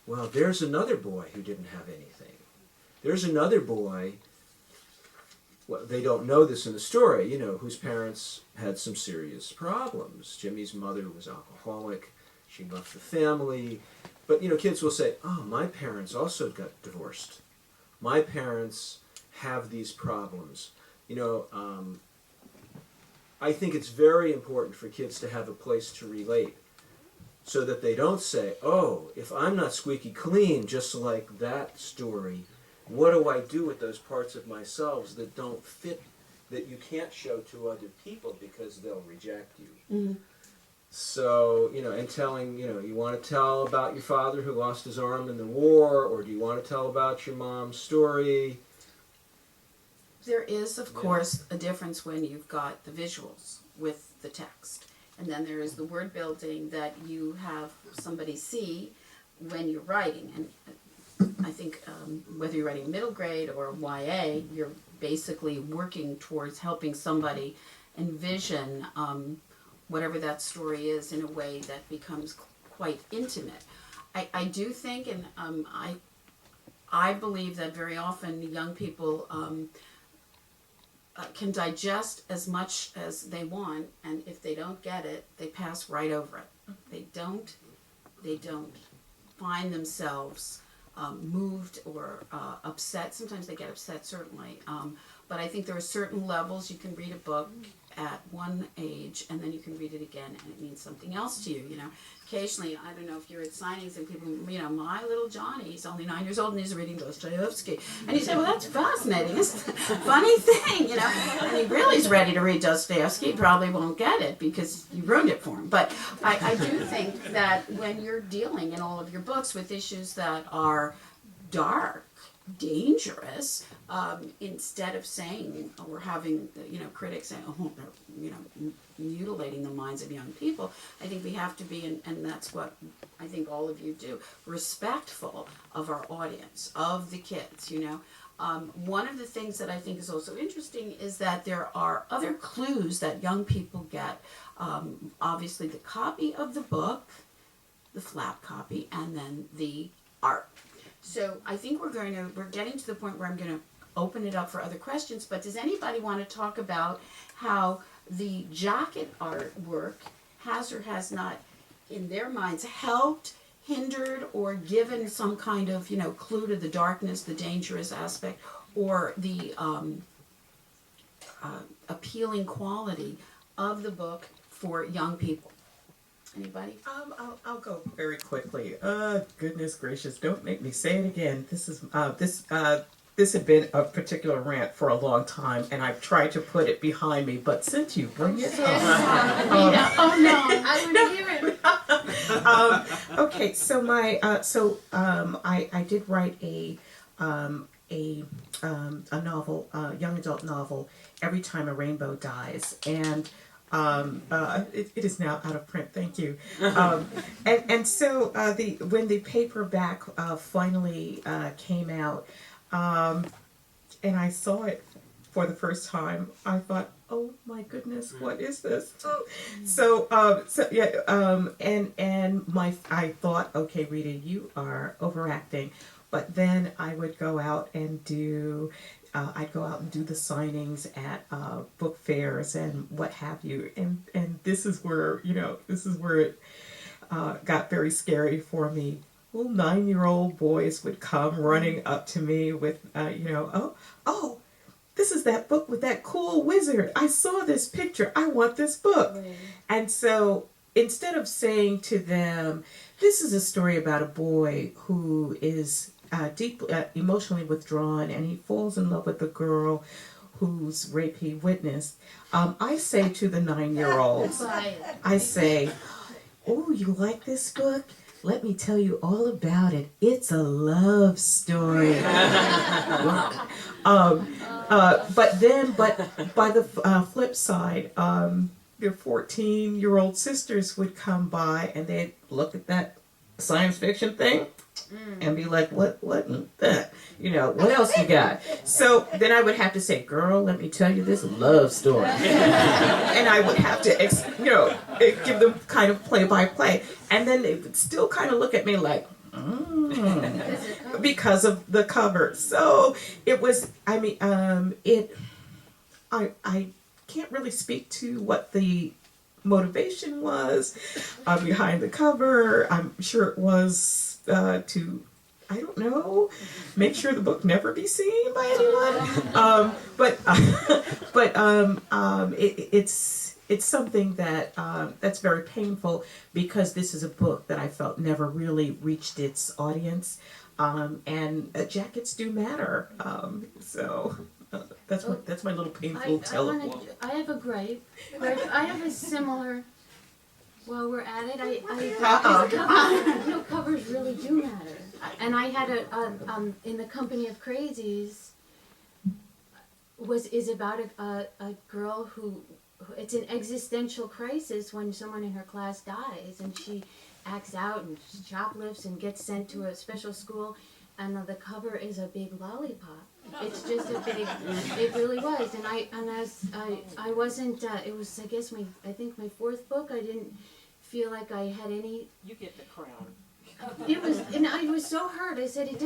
well, there's another boy who didn't have anything. There's another boy, well, they don't know this in the story, whose parents had some serious problems. Jimmy's mother was alcoholic. She left the family. But, kids will say, oh, my parents also got divorced. My parents have these problems. I think it's very important for kids to have a place to relate, so that they don't say, oh, if I'm not squeaky clean, just like that story, what do I do with those parts of myself that don't fit, that you can't show to other people because they'll reject you? Mm-hmm. So, and telling, you want to tell about your father who lost his arm in the war, or do you want to tell about your mom's story? There is, of course, a difference when you've got the visuals with the text. And then there is the word building that you have somebody see when you're writing. And I think whether you're writing middle grade or YA, you're basically working towards helping somebody envision whatever that story is in a way that becomes quite intimate. I do think, and I believe that very often young people can digest as much as they want, and if they don't get it, they pass right over it. They don't find themselves moved or upset. Sometimes they get upset, certainly. But I think there are certain levels. You can read a book at one age, and then you can read it again, and it means something else to you. Occasionally, I don't know if you're at signings and people, my little Johnny, he's only 9 years old and he's reading Dostoevsky, and you say, well, that's fascinating. It's a funny thing, and he really is ready to read Dostoevsky. He probably won't get it because you ruined it for him. But I do think that when you're dealing in all of your books with issues that are dark, dangerous, instead of saying, or having, critics saying, oh, they're, mutilating the minds of young people, I think we have to be, and that's what I think all of you do, respectful of our audience, of the kids, One of the things that I think is also interesting is that there are other clues that young people get. Obviously the copy of the book, the flap copy, and then the art. So I think we're getting to the point where I'm going to open it up for other questions, but does anybody want to talk about how the jacket artwork has or has not, in their minds, helped, hindered, or given some kind of, clue to the darkness, the dangerous aspect, or the appealing quality of the book for young people? Anybody? I'll go very quickly. Goodness gracious! Don't make me say it again. This is this had been a particular rant for a long time, and I've tried to put it behind me. But since you bring it up, oh no, I would hear it. Okay, so I did write a novel, young adult novel, Every Time a Rainbow Dies, and it is now out of print. Thank you. And so when the paperback finally came out, and I saw it for the first time, I thought, oh my goodness, what is this? I thought, okay, Rita, you are overacting. But then I would go out and do I'd go out and do the signings at book fairs and what have you. And this is where it got very scary for me. Little 9-year-old boys would come running up to me with, oh, this is that book with that cool wizard. I saw this picture. I want this book. Right. And so instead of saying to them, this is a story about a boy who is deeply emotionally withdrawn and he falls in love with a girl whose rape he witnessed, I say to the 9-year-olds, I say, oh, you like this book? Let me tell you all about it. It's a love story. But by the flip side, their 14-year-old sisters would come by and they'd look at that science fiction thing and be like, what that? What else you got? So then I would have to say, girl, let me tell you this love story. And I would have to, give them kind of play-by-play. And then they would still kind of look at me like, because of the cover. So it was, I can't really speak to what the motivation was behind the cover. I'm sure it was to, I don't know, make sure the book never be seen by anyone. It's something that that's very painful because this is a book that I felt never really reached its audience, and jackets do matter. That's my little painful tell. I have a gripe. I have a similar. While we're at it, covers really do matter. And I had in the Company of Crazies is about a girl who it's an existential crisis when someone in her class dies and she acts out and shoplifts and gets sent to a special school, and the cover is a big lollipop. It's just a big. It really was, and I wasn't. It was I think my fourth book. I didn't feel like I had any. You get the crown. It was, and I was so hurt. I said, it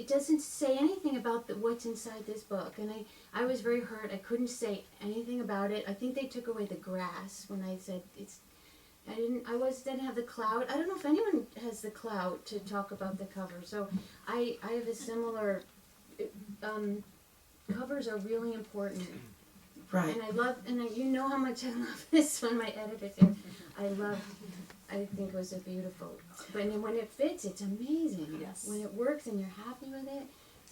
doesn't say anything about what's inside this book, and I was very hurt. I couldn't say anything about it. I think they took away the grass when I said I didn't have the clout. I don't know if anyone has the clout to talk about the cover. So I have a similar. Covers are really important. Right. And you know how much I love this one. My editor said, I think it was a beautiful. But when it fits, it's amazing. Yes. When it works and you're happy with it,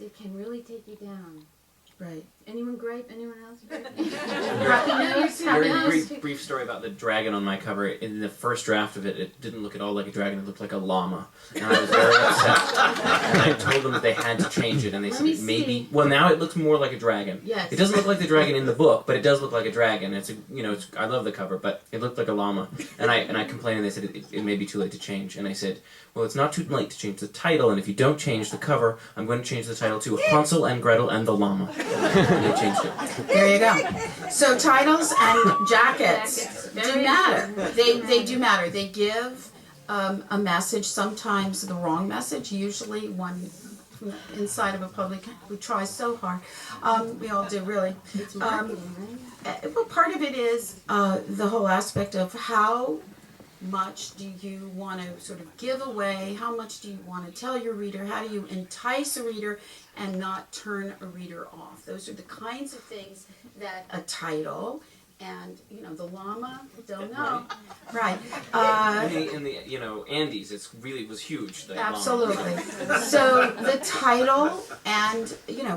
it can really take you down. Right. Anyone gripe? Anyone else? Happy news. Very brief story about the dragon on my cover. In the first draft of it, it didn't look at all like a dragon. It looked like a llama, and I was very upset. And I told them that they had to change it, and they said maybe. Well, now it looks more like a dragon. Yes. It doesn't look like the dragon in the book, but it does look like a dragon. I love the cover, but it looked like a llama. And I complained, and they said it may be too late to change. And I said, well, it's not too late to change the title, and if you don't change the cover, I'm going to change the title to Hansel and Gretel and the Llama. And they changed it. There you go. So titles and jackets do matter. They do matter. They give a message, sometimes the wrong message, usually one from inside of a public who tries so hard. We all do, really. It's marketing, right? Well, part of it is the whole aspect of how much do you want to sort of give away, how much do you want to tell your reader, how do you entice a reader and not turn a reader off. Those are the kinds of things that a title and, the llama, don't know. Right. In the Andes, it really was huge. Absolutely. Llama. So the title and,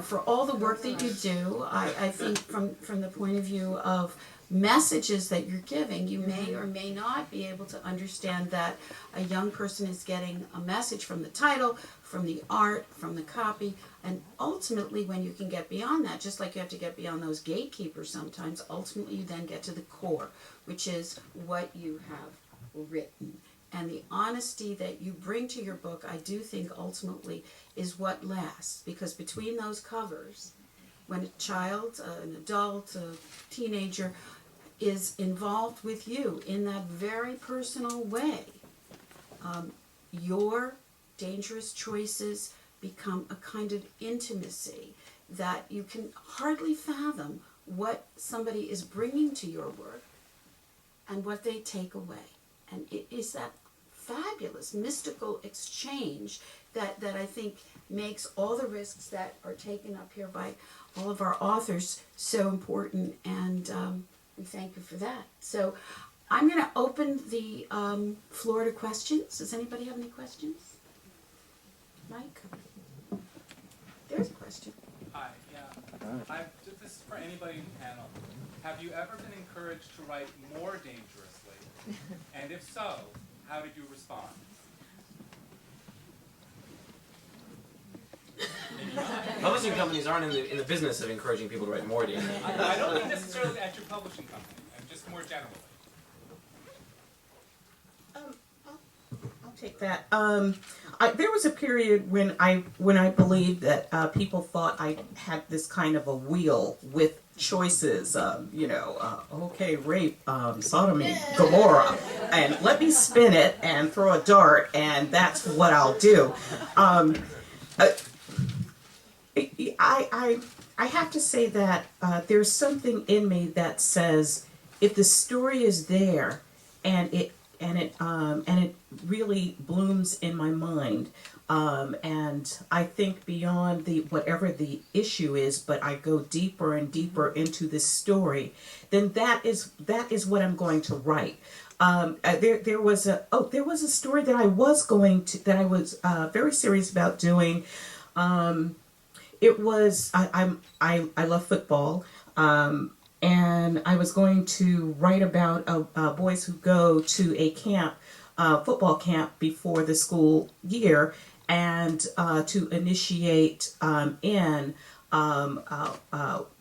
for all the work that you do, I think from the point of view of messages that you're giving, you may or may not be able to understand that a young person is getting a message from the title, from the art, from the copy, and ultimately when you can get beyond that, just like you have to get beyond those gatekeepers sometimes, ultimately you then get to the core, which is what you have written. And the honesty that you bring to your book, I do think ultimately is what lasts, because between those covers, when a child, an adult, a teenager is involved with you in that very personal way, your dangerous choices become a kind of intimacy that you can hardly fathom what somebody is bringing to your work and what they take away. And it is that fabulous mystical exchange that I think makes all the risks that are taken up here by all of our authors so important, and we thank you for that. So I'm going to open the floor to questions. Does anybody have any questions? Mike? There's a question. Hi, yeah. This is for anybody in the panel. Have you ever been encouraged to write more dangerously? And if so, how did you respond? Publishing companies aren't in the business of encouraging people to write more dangerous. I don't mean necessarily at your publishing company, just more generally. I'll take that. There was a period when I believed that people thought I had this kind of a wheel with choices. Okay, rape, sodomy, Gomorrah, and let me spin it and throw a dart, and that's what I'll do. I have to say that there's something in me that says if the story is there and it really blooms in my mind, and I think beyond whatever the issue is, but I go deeper and deeper into this story, then that is what I'm going to write. There was a story that I was very serious about doing. It was I love football, and I was going to write about boys who go to a camp, football camp before the school year, and to initiate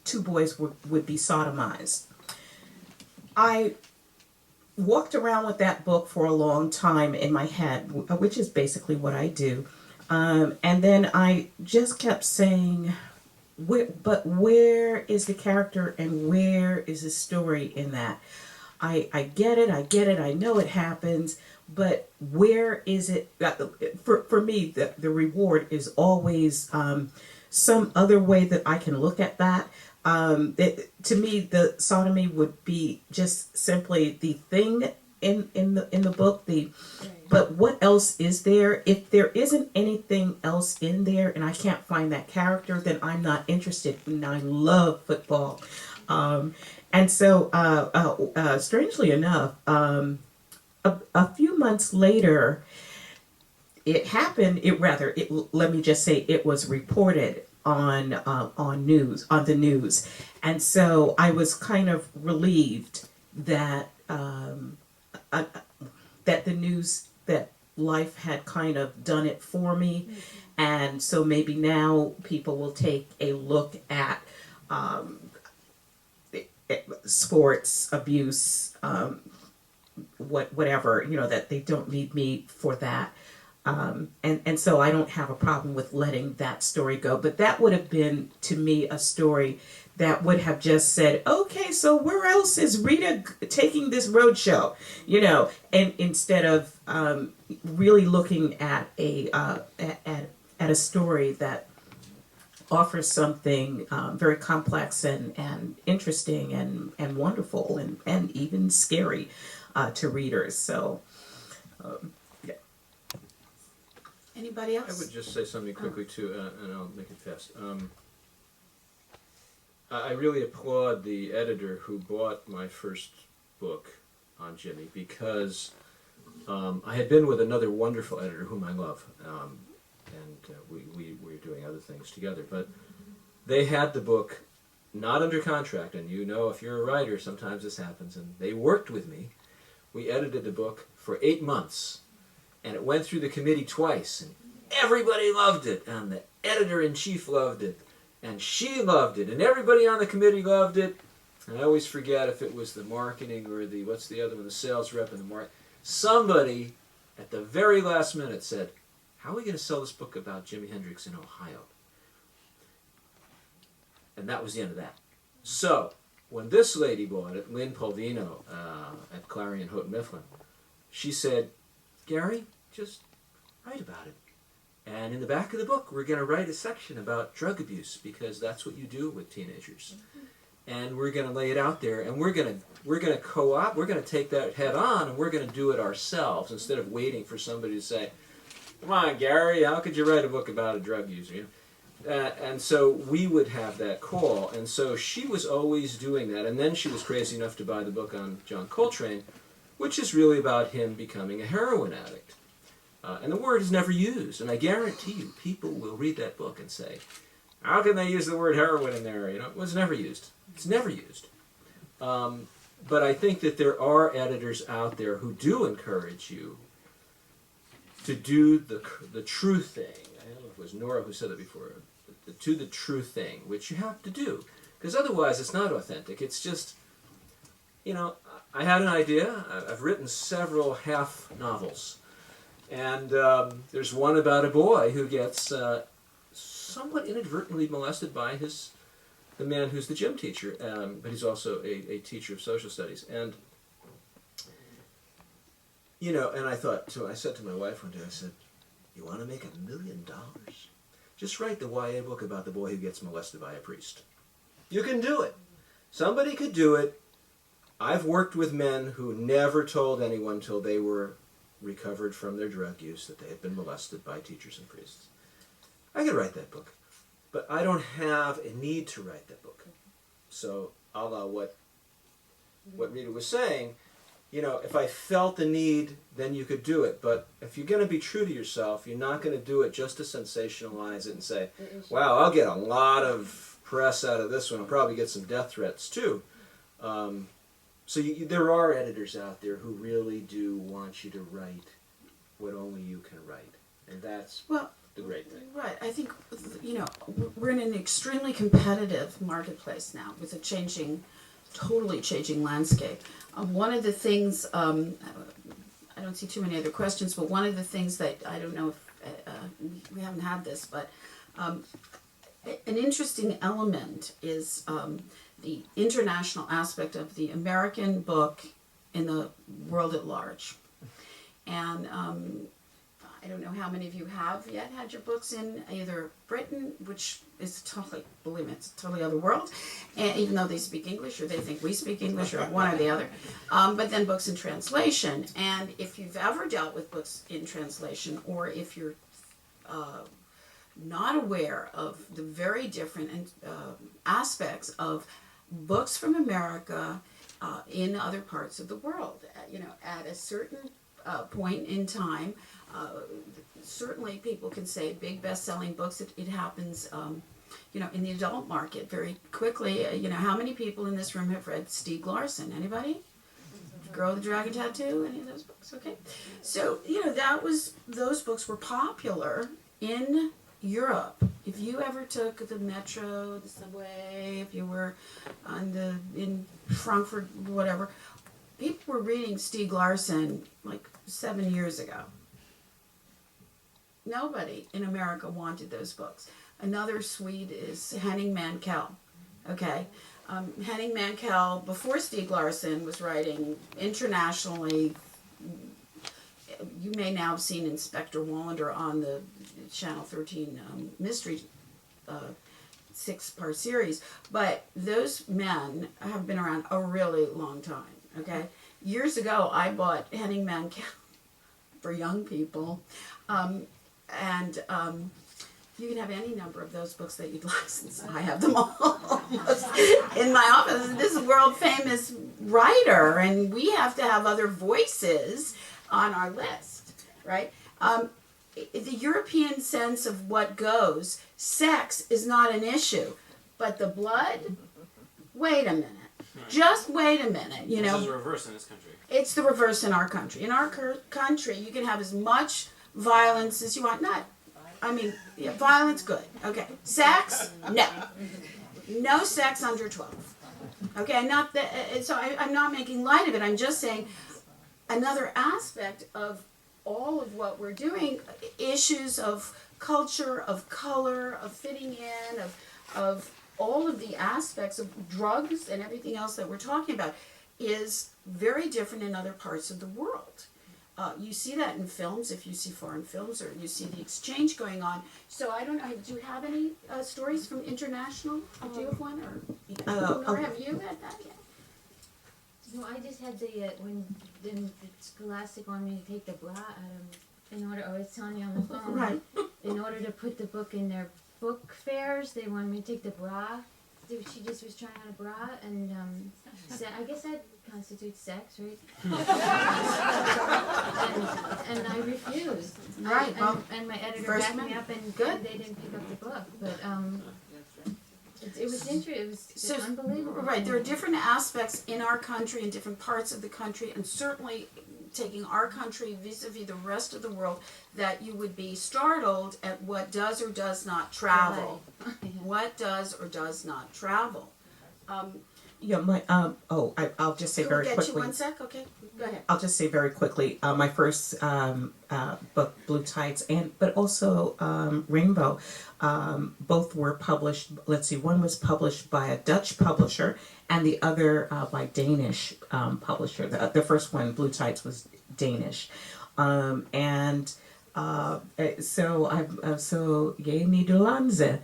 two boys would be sodomized. I walked around with that book for a long time in my head, which is basically what I do. And then I just kept saying, but where is the character and where is the story in that? I get it, I know it happens, but where is it? For me, the reward is always some other way that I can look at that. To me, the sodomy would be just simply the thing in the book, but what else is there? If there isn't anything else in there and I can't find that character, then I'm not interested. And I love football. And so, strangely enough, a few months later, it happened. Let me just say, it was reported on the news, and so I was kind of relieved that the news, that Life had kind of done it for me, and so maybe now people will take a look at sports abuse, whatever, that they don't need me for that. And so I don't have a problem with letting that story go. But that would have been, to me, a story that would have just said, okay, so where else is Rita taking this roadshow? And instead of really looking at a story that offers something very complex and interesting and wonderful and even scary to readers. So, yeah. Anybody else? I would just say something quickly too, and I'll make it fast. I really applaud the editor who bought my first book on Jimmy, because I had been with another wonderful editor whom I love, and we were doing other things together, but they had the book not under contract, and if you're a writer, sometimes this happens, and they worked with me. We edited the book for 8 months, and it went through the committee twice, and everybody loved it, and the editor-in-chief loved it, and she loved it, and everybody on the committee loved it. And I always forget if it was the marketing or what's the other one, the sales rep and the market. Somebody at the very last minute said, how are we going to sell this book about Jimi Hendrix in Ohio? And that was the end of that. So, when this lady bought it, Lynn Polvino at Clarion Houghton Mifflin, she said, Gary, just write about it. And in the back of the book, we're going to write a section about drug abuse, because that's what you do with teenagers. And we're going to lay it out there, and we're going to co-op, we're going to take that head on, and we're going to do it ourselves instead of waiting for somebody to say, come on, Gary, how could you write a book about a drug user? You know? And so we would have that call, and so she was always doing that. And then she was crazy enough to buy the book on John Coltrane, which is really about him becoming a heroin addict. And the word is never used, and I guarantee you, people will read that book and say, how can they use the word heroin in there? You know, it was never used. It's never used. But I think that there are editors out there who do encourage you to do the true thing. I don't know if it was Nora who said that before. To the true thing, which you have to do. Because otherwise it's not authentic. It's just, you know, I had an idea. I've written several half novels. And there's one about a boy who gets somewhat inadvertently molested by the man who's the gym teacher, but he's also a teacher of social studies. And, you know, and I said to my wife one day, I said, you want to make $1 million? Just write the YA book about the boy who gets molested by a priest. You can do it. Somebody could do it. I've worked with men who never told anyone till they were recovered from their drug use that they had been molested by teachers and priests. I could write that book, but I don't have a need to write that book. So, a la what Rita was saying, you know, if I felt the need, then you could do it. But if you're going to be true to yourself, you're not going to do it just to sensationalize it and say, wow, I'll get a lot of press out of this one. I'll probably get some death threats too. So there are editors out there who really do want you to write what only you can write. And that's the great thing. Right. I think, you know, we're in an extremely competitive marketplace now with a totally changing landscape. One of the things, I don't see too many other questions, but one of the things that, I don't know if we haven't had this, but an interesting element is the international aspect of the American book in the world at large. And I don't know how many of you have yet had your books in either Britain, which is totally, believe me, it's a totally other world, and even though they speak English or they think we speak English or one or the other, but then books in translation. And if you've ever dealt with books in translation, or if you're not aware of the very different aspects of books from America in other parts of the world, you know, at a certain point in time, certainly people can say big best-selling books. It happens, you know, in the adult market very quickly. You know, how many people in this room have read Stieg Larsson? Anybody? Girl with the Dragon Tattoo? Any of those books? Okay. So, you know, those books were popular in Europe. If you ever took the metro, the subway, if you were in Frankfurt, whatever, people were reading Stieg Larsson like 7 years ago. Nobody in America wanted those books. Another Swede is Henning Mankell. Okay, Henning Mankell, before Stieg Larsson, was writing internationally. You may now have seen Inspector Wallander on the Channel 13 mystery 6-part series, but those men have been around a really long time. Okay, years ago I bought Henning Mankell for young people, and you can have any number of those books that you'd license. I have them all in my office. This is a world famous writer, and we have to have other voices on our list, right? The European sense of what goes, sex is not an issue, but the blood, wait a minute. Just wait a minute, you know. This is the reverse in this country. It's the reverse in our country. In our country, you can have as much violence as you want. Yeah, violence, good. Okay. Sex, no. No sex under 12. Okay, I'm not making light of it. I'm just saying another aspect of all of what we're doing, issues of culture, of color, of fitting in, of all of the aspects of drugs and everything else that we're talking about, is very different in other parts of the world. You see that in films, if you see foreign films, or you see the exchange going on. So I don't know, do you have any stories from international? Do you have one, or have you had that yet? No, I just had when the Scholastic wanted me to take the bra out of, in order, I was telling you on the phone. Right. In order to put the book in their book fairs, they wanted me to take the bra. She just was trying on a bra, and I guess that constitutes sex, right? and I refused. Right, well, And my editor First backed me Amendment. up, and Good. they didn't pick up the book. But it was interesting. It was So, unbelievable. right, there are different aspects in our country, in different parts of the country, and certainly taking our country vis-a-vis the rest of the world, that you would be startled at what does or does not travel. Right. What does or does not travel. Yeah, I'll just say Can very we get quickly. you 1 sec? Okay, go ahead. I'll just say very quickly. My first book, Blue Tides, but also Rainbow, both were published. Let's see, one was published by a Dutch publisher, and the other by Danish publisher. The first one, Blue Tides, was Danish, and so Jij Nederlandse.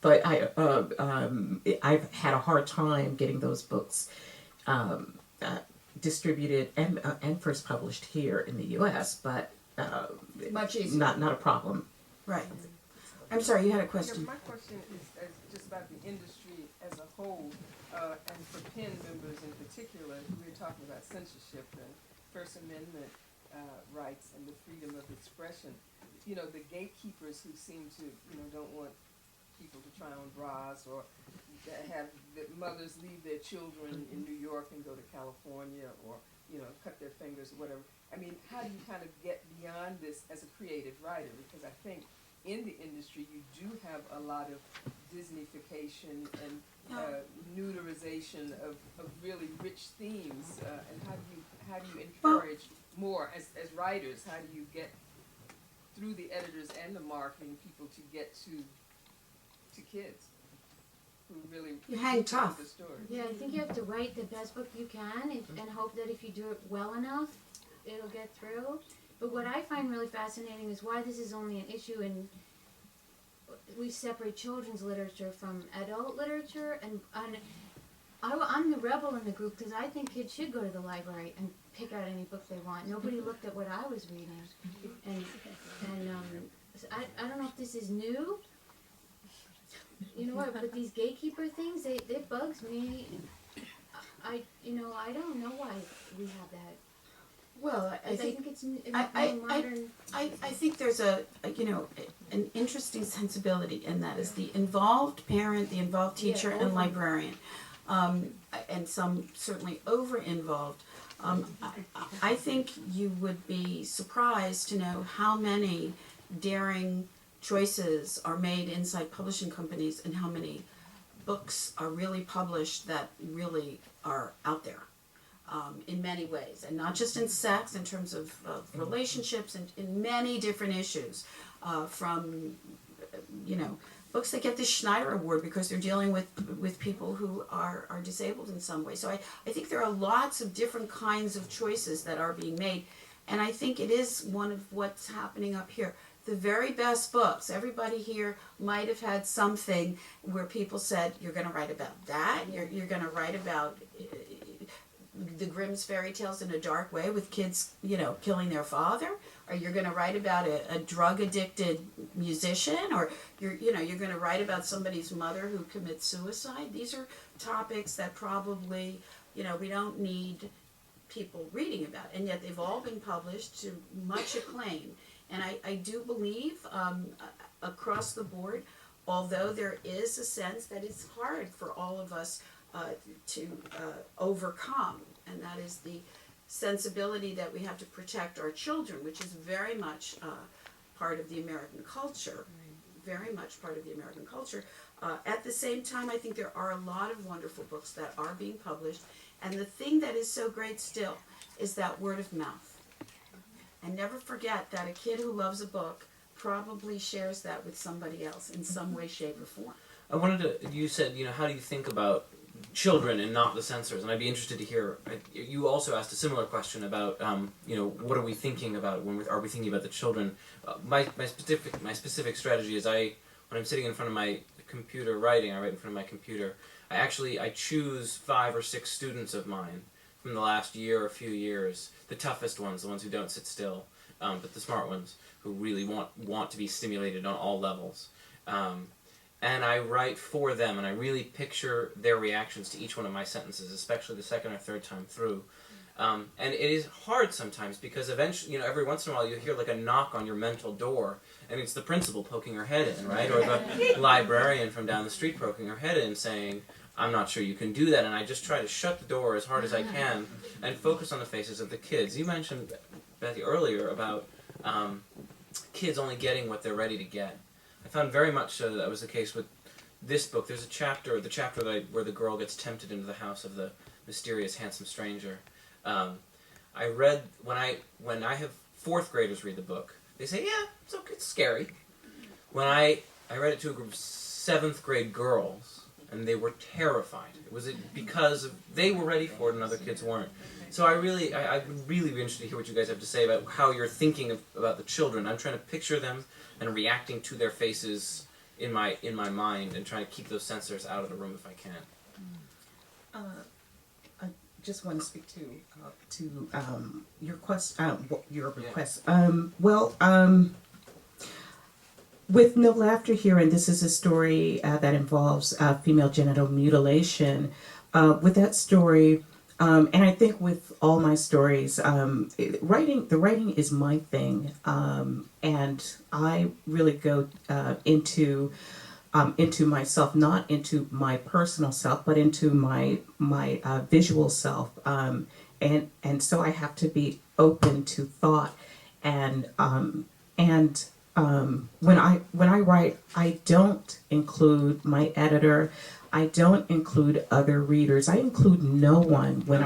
But I've had a hard time getting those books distributed and first published here in the U.S. But Much easier. not a problem. Right. I'm sorry, you had a Yeah, question. my question is just about the industry as a whole, and for PEN members in particular. We were talking about censorship and First Amendment rights and the freedom of expression. You know, the gatekeepers who seem to, don't want people to try on bras, or have the mothers leave their children in New York and go to California, or, cut their fingers or whatever. I mean, how do you kind of get beyond this as a creative writer? Because I think in the industry you do have a lot of Disneyfication and neuterization of really rich themes, and how do you encourage more as writers? How do you get through the editors and the marketing people to get to kids who really You hang tough. the story? Yeah, I think you have to write the best book you can, and hope that if you do it well enough, it'll get through. But what I find really fascinating is why this is only an issue in, we separate children's literature from adult literature, and I'm the rebel in the group because I think kids should go to the library and pick out any book they want. Nobody looked at what I was reading, and so I don't know if this is new. You know what? But these gatekeeper things, it bugs me. I don't know why we have that. Well, I think it's I think there's an interesting sensibility in that is the involved parent, the involved teacher, Yeah, and over. librarian, and some certainly over-involved. I think you would be surprised to know how many daring choices are made inside publishing companies and how many books are really published that really are out there. In many ways, and not just in sex, in terms of relationships, and in many different issues, from books that get the Schneider Award because they're dealing with people who are disabled in some way. So I think there are lots of different kinds of choices that are being made, and I think it is one of what's happening up here. The very best books, everybody here might have had something where people said, you're going to write about that, you're going to write about the Grimm's fairy tales in a dark way with kids, killing their father, or you're going to write about a drug-addicted musician, or you're going to write about somebody's mother who commits suicide. These are topics that probably, we don't need people reading about, and yet they've all been published to much acclaim. And I do believe, across the board, although there is a sense that it's hard for all of us to overcome, and that is the sensibility that we have to protect our children, which is very much part of the American culture, very much part of the American culture. At the same time, I think there are a lot of wonderful books that are being published, and the thing that is so great still is that word of mouth. And never forget that a kid who loves a book probably shares that with somebody else in some way, shape, or form. I wanted to, you said, how do you think about children and not the censors. And I'd be interested to hear. You also asked a similar question about, what are we thinking about when are we thinking about the children? My specific strategy is when I'm sitting in front of my computer writing, I write in front of my computer. I choose 5 or 6 students of mine from the last year or few years, the toughest ones, the ones who don't sit still, but the smart ones who really want to be stimulated on all levels. And I write for them, and I really picture their reactions to each one of my sentences, especially the second or third time through. And it is hard sometimes because eventually, every once in a while you hear like a knock on your mental door, and it's the principal poking her head in, right? Or the librarian from down the street poking her head in saying, I'm not sure you can do that, and I just try to shut the door as hard as I can and focus on the faces of the kids. You mentioned, Betty, earlier about kids only getting what they're ready to get. I found very much that was the case with this book. There's the chapter where the girl gets tempted into the house of the mysterious handsome stranger. I read, when I have 4th graders read the book, they say, yeah, it's scary. When I read it to a group of 7th grade girls, and they were terrified. It was because they were ready for it and other kids weren't. So I'd really be interested to hear what you guys have to say about how you're thinking about the children. I'm trying to picture them and reacting to their faces in my mind and trying to keep those censors out of the room if I can. I just want to speak to your request. With No Laughter here, and this is a story that involves female genital mutilation. With that story, and I think with all my stories, the writing is my thing, and I really go into myself, not into my personal self, but into my visual self, and so I have to be open to thought, and when I write, I don't include my editor. I don't include other readers. I include no one when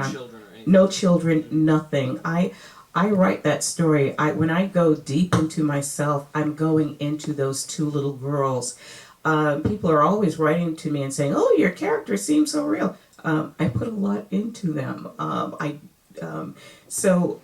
no children, nothing. I write that story. When I go deep into myself, I'm going into those 2 little girls. People are always writing to me and saying, "Oh, your characters seem so real." I put a lot into them. So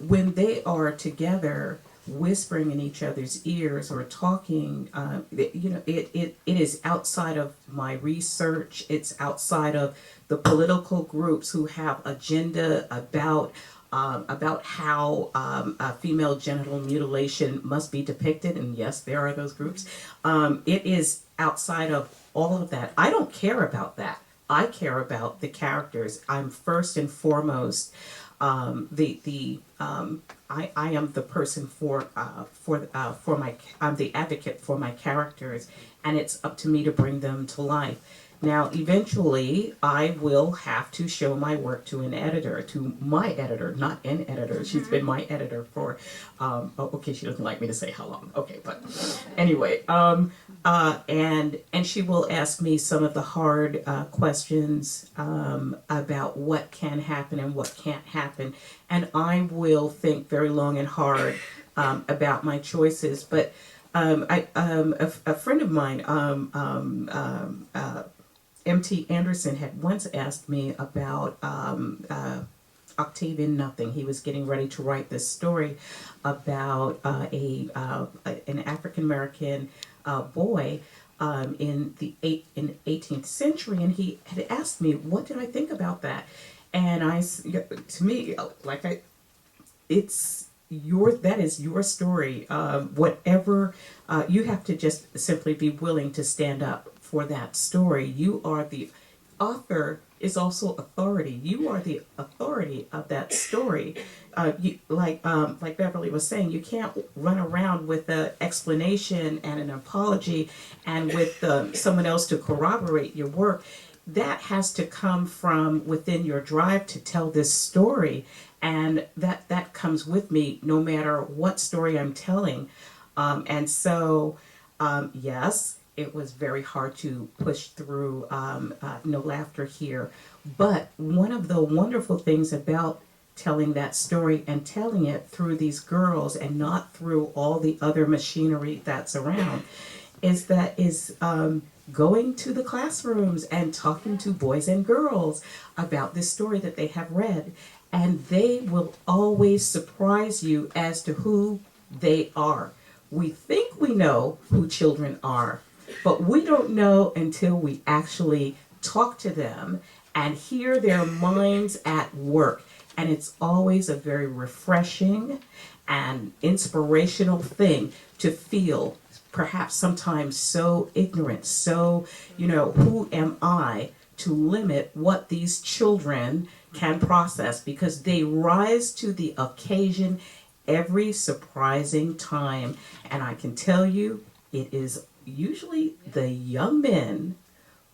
when they are together, whispering in each other's ears or talking, it is outside of my research. It's outside of the political groups who have agenda about how female genital mutilation must be depicted. And yes, there are those groups. It is outside of all of that. I don't care about that. I care about the characters. I'm first and foremost I am the person I'm the advocate for my characters, and it's up to me to bring them to life. Now, eventually, I will have to show my work to my editor, not an editor. She's been my editor for, okay, she doesn't like me to say how long. Okay, but anyway, and she will ask me some of the hard questions about what can happen and what can't happen, and I will think very long and hard about my choices. But a friend of mine, M.T. Anderson, had once asked me about Octavian Nothing. He was getting ready to write this story about an African American boy in the 18th century, and he had asked me, what did I think about that? And to me, that is your story. Whatever, you have to just simply be willing to stand up for that story. You are the author is also authority. You are the authority of that story. Like Beverly was saying, you can't run around with an explanation and an apology and with someone else to corroborate your work. That has to come from within your drive to tell this story, and that comes with me no matter what story I'm telling. And so, yes, it was very hard to push through No Laughter here. But one of the wonderful things about telling that story and telling it through these girls and not through all the other machinery that's around is going to the classrooms and talking to boys and girls about this story that they have read. And they will always surprise you as to who they are. We think we know who children are, but we don't know until we actually talk to them and hear their minds at work. And it's always a very refreshing and inspirational thing to feel, perhaps sometimes so ignorant, so, who am I to limit what these children can process, because they rise to the occasion every surprising time. And I can tell you, it is usually the young men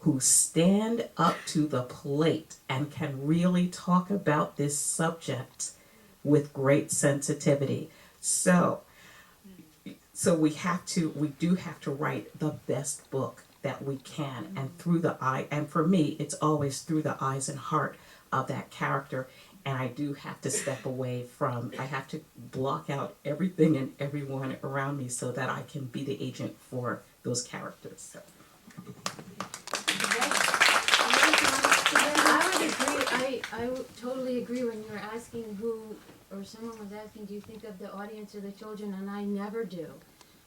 who stand up to the plate and can really talk about this subject with great sensitivity. So we do have to write the best book that we can, and through the eye, and for me, it's always through the eyes and heart of that character. And I do have to step away I have to block out everything and everyone around me so that I can be the agent for those characters. So. I would totally agree when you were asking who, or someone was asking, do you think of the audience or the children? And I never do.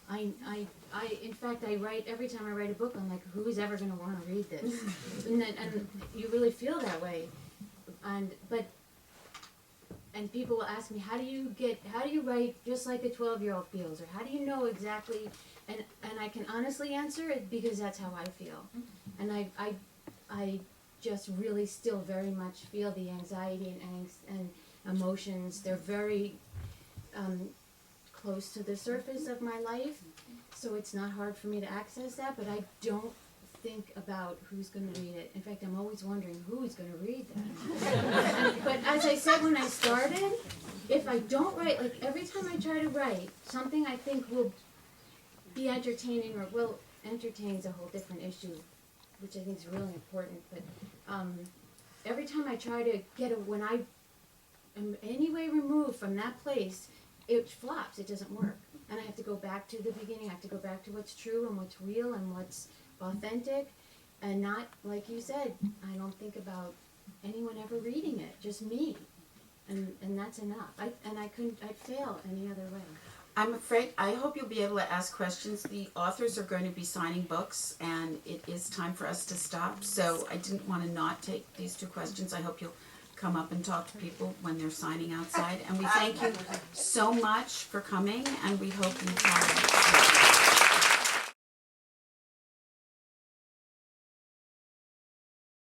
In fact, every time I write a book, I'm like, who's ever going to want to read this? and you really feel that way. And people will ask me, how do you write just like a 12-year-old feels, or how do you know exactly? And I can honestly answer it because that's how I feel. And I just really still very much feel the anxiety and angst and emotions. They're very close to the surface of my life, so it's not hard for me to access that, but I don't think about who's going to read it. In fact, I'm always wondering who's going to read that. But as I said when I started, if I don't write, like every time I try to write something I think will be entertaining, or will entertain is a whole different issue, which I think is really important, but every time I try to when I am any way removed from that place, it flops, it doesn't work. And I have to go back to the beginning, I have to go back to what's true and what's real and what's authentic, and not, like you said, I don't think about anyone ever reading it, just me. And that's enough. I'd fail any other way. I'm afraid, I hope you'll be able to ask questions. The authors are going to be signing books, and it is time for us to stop. So I didn't want to not take these two questions. I hope you'll come up and talk to people when they're signing outside. And we thank you so much for coming, and we hope you have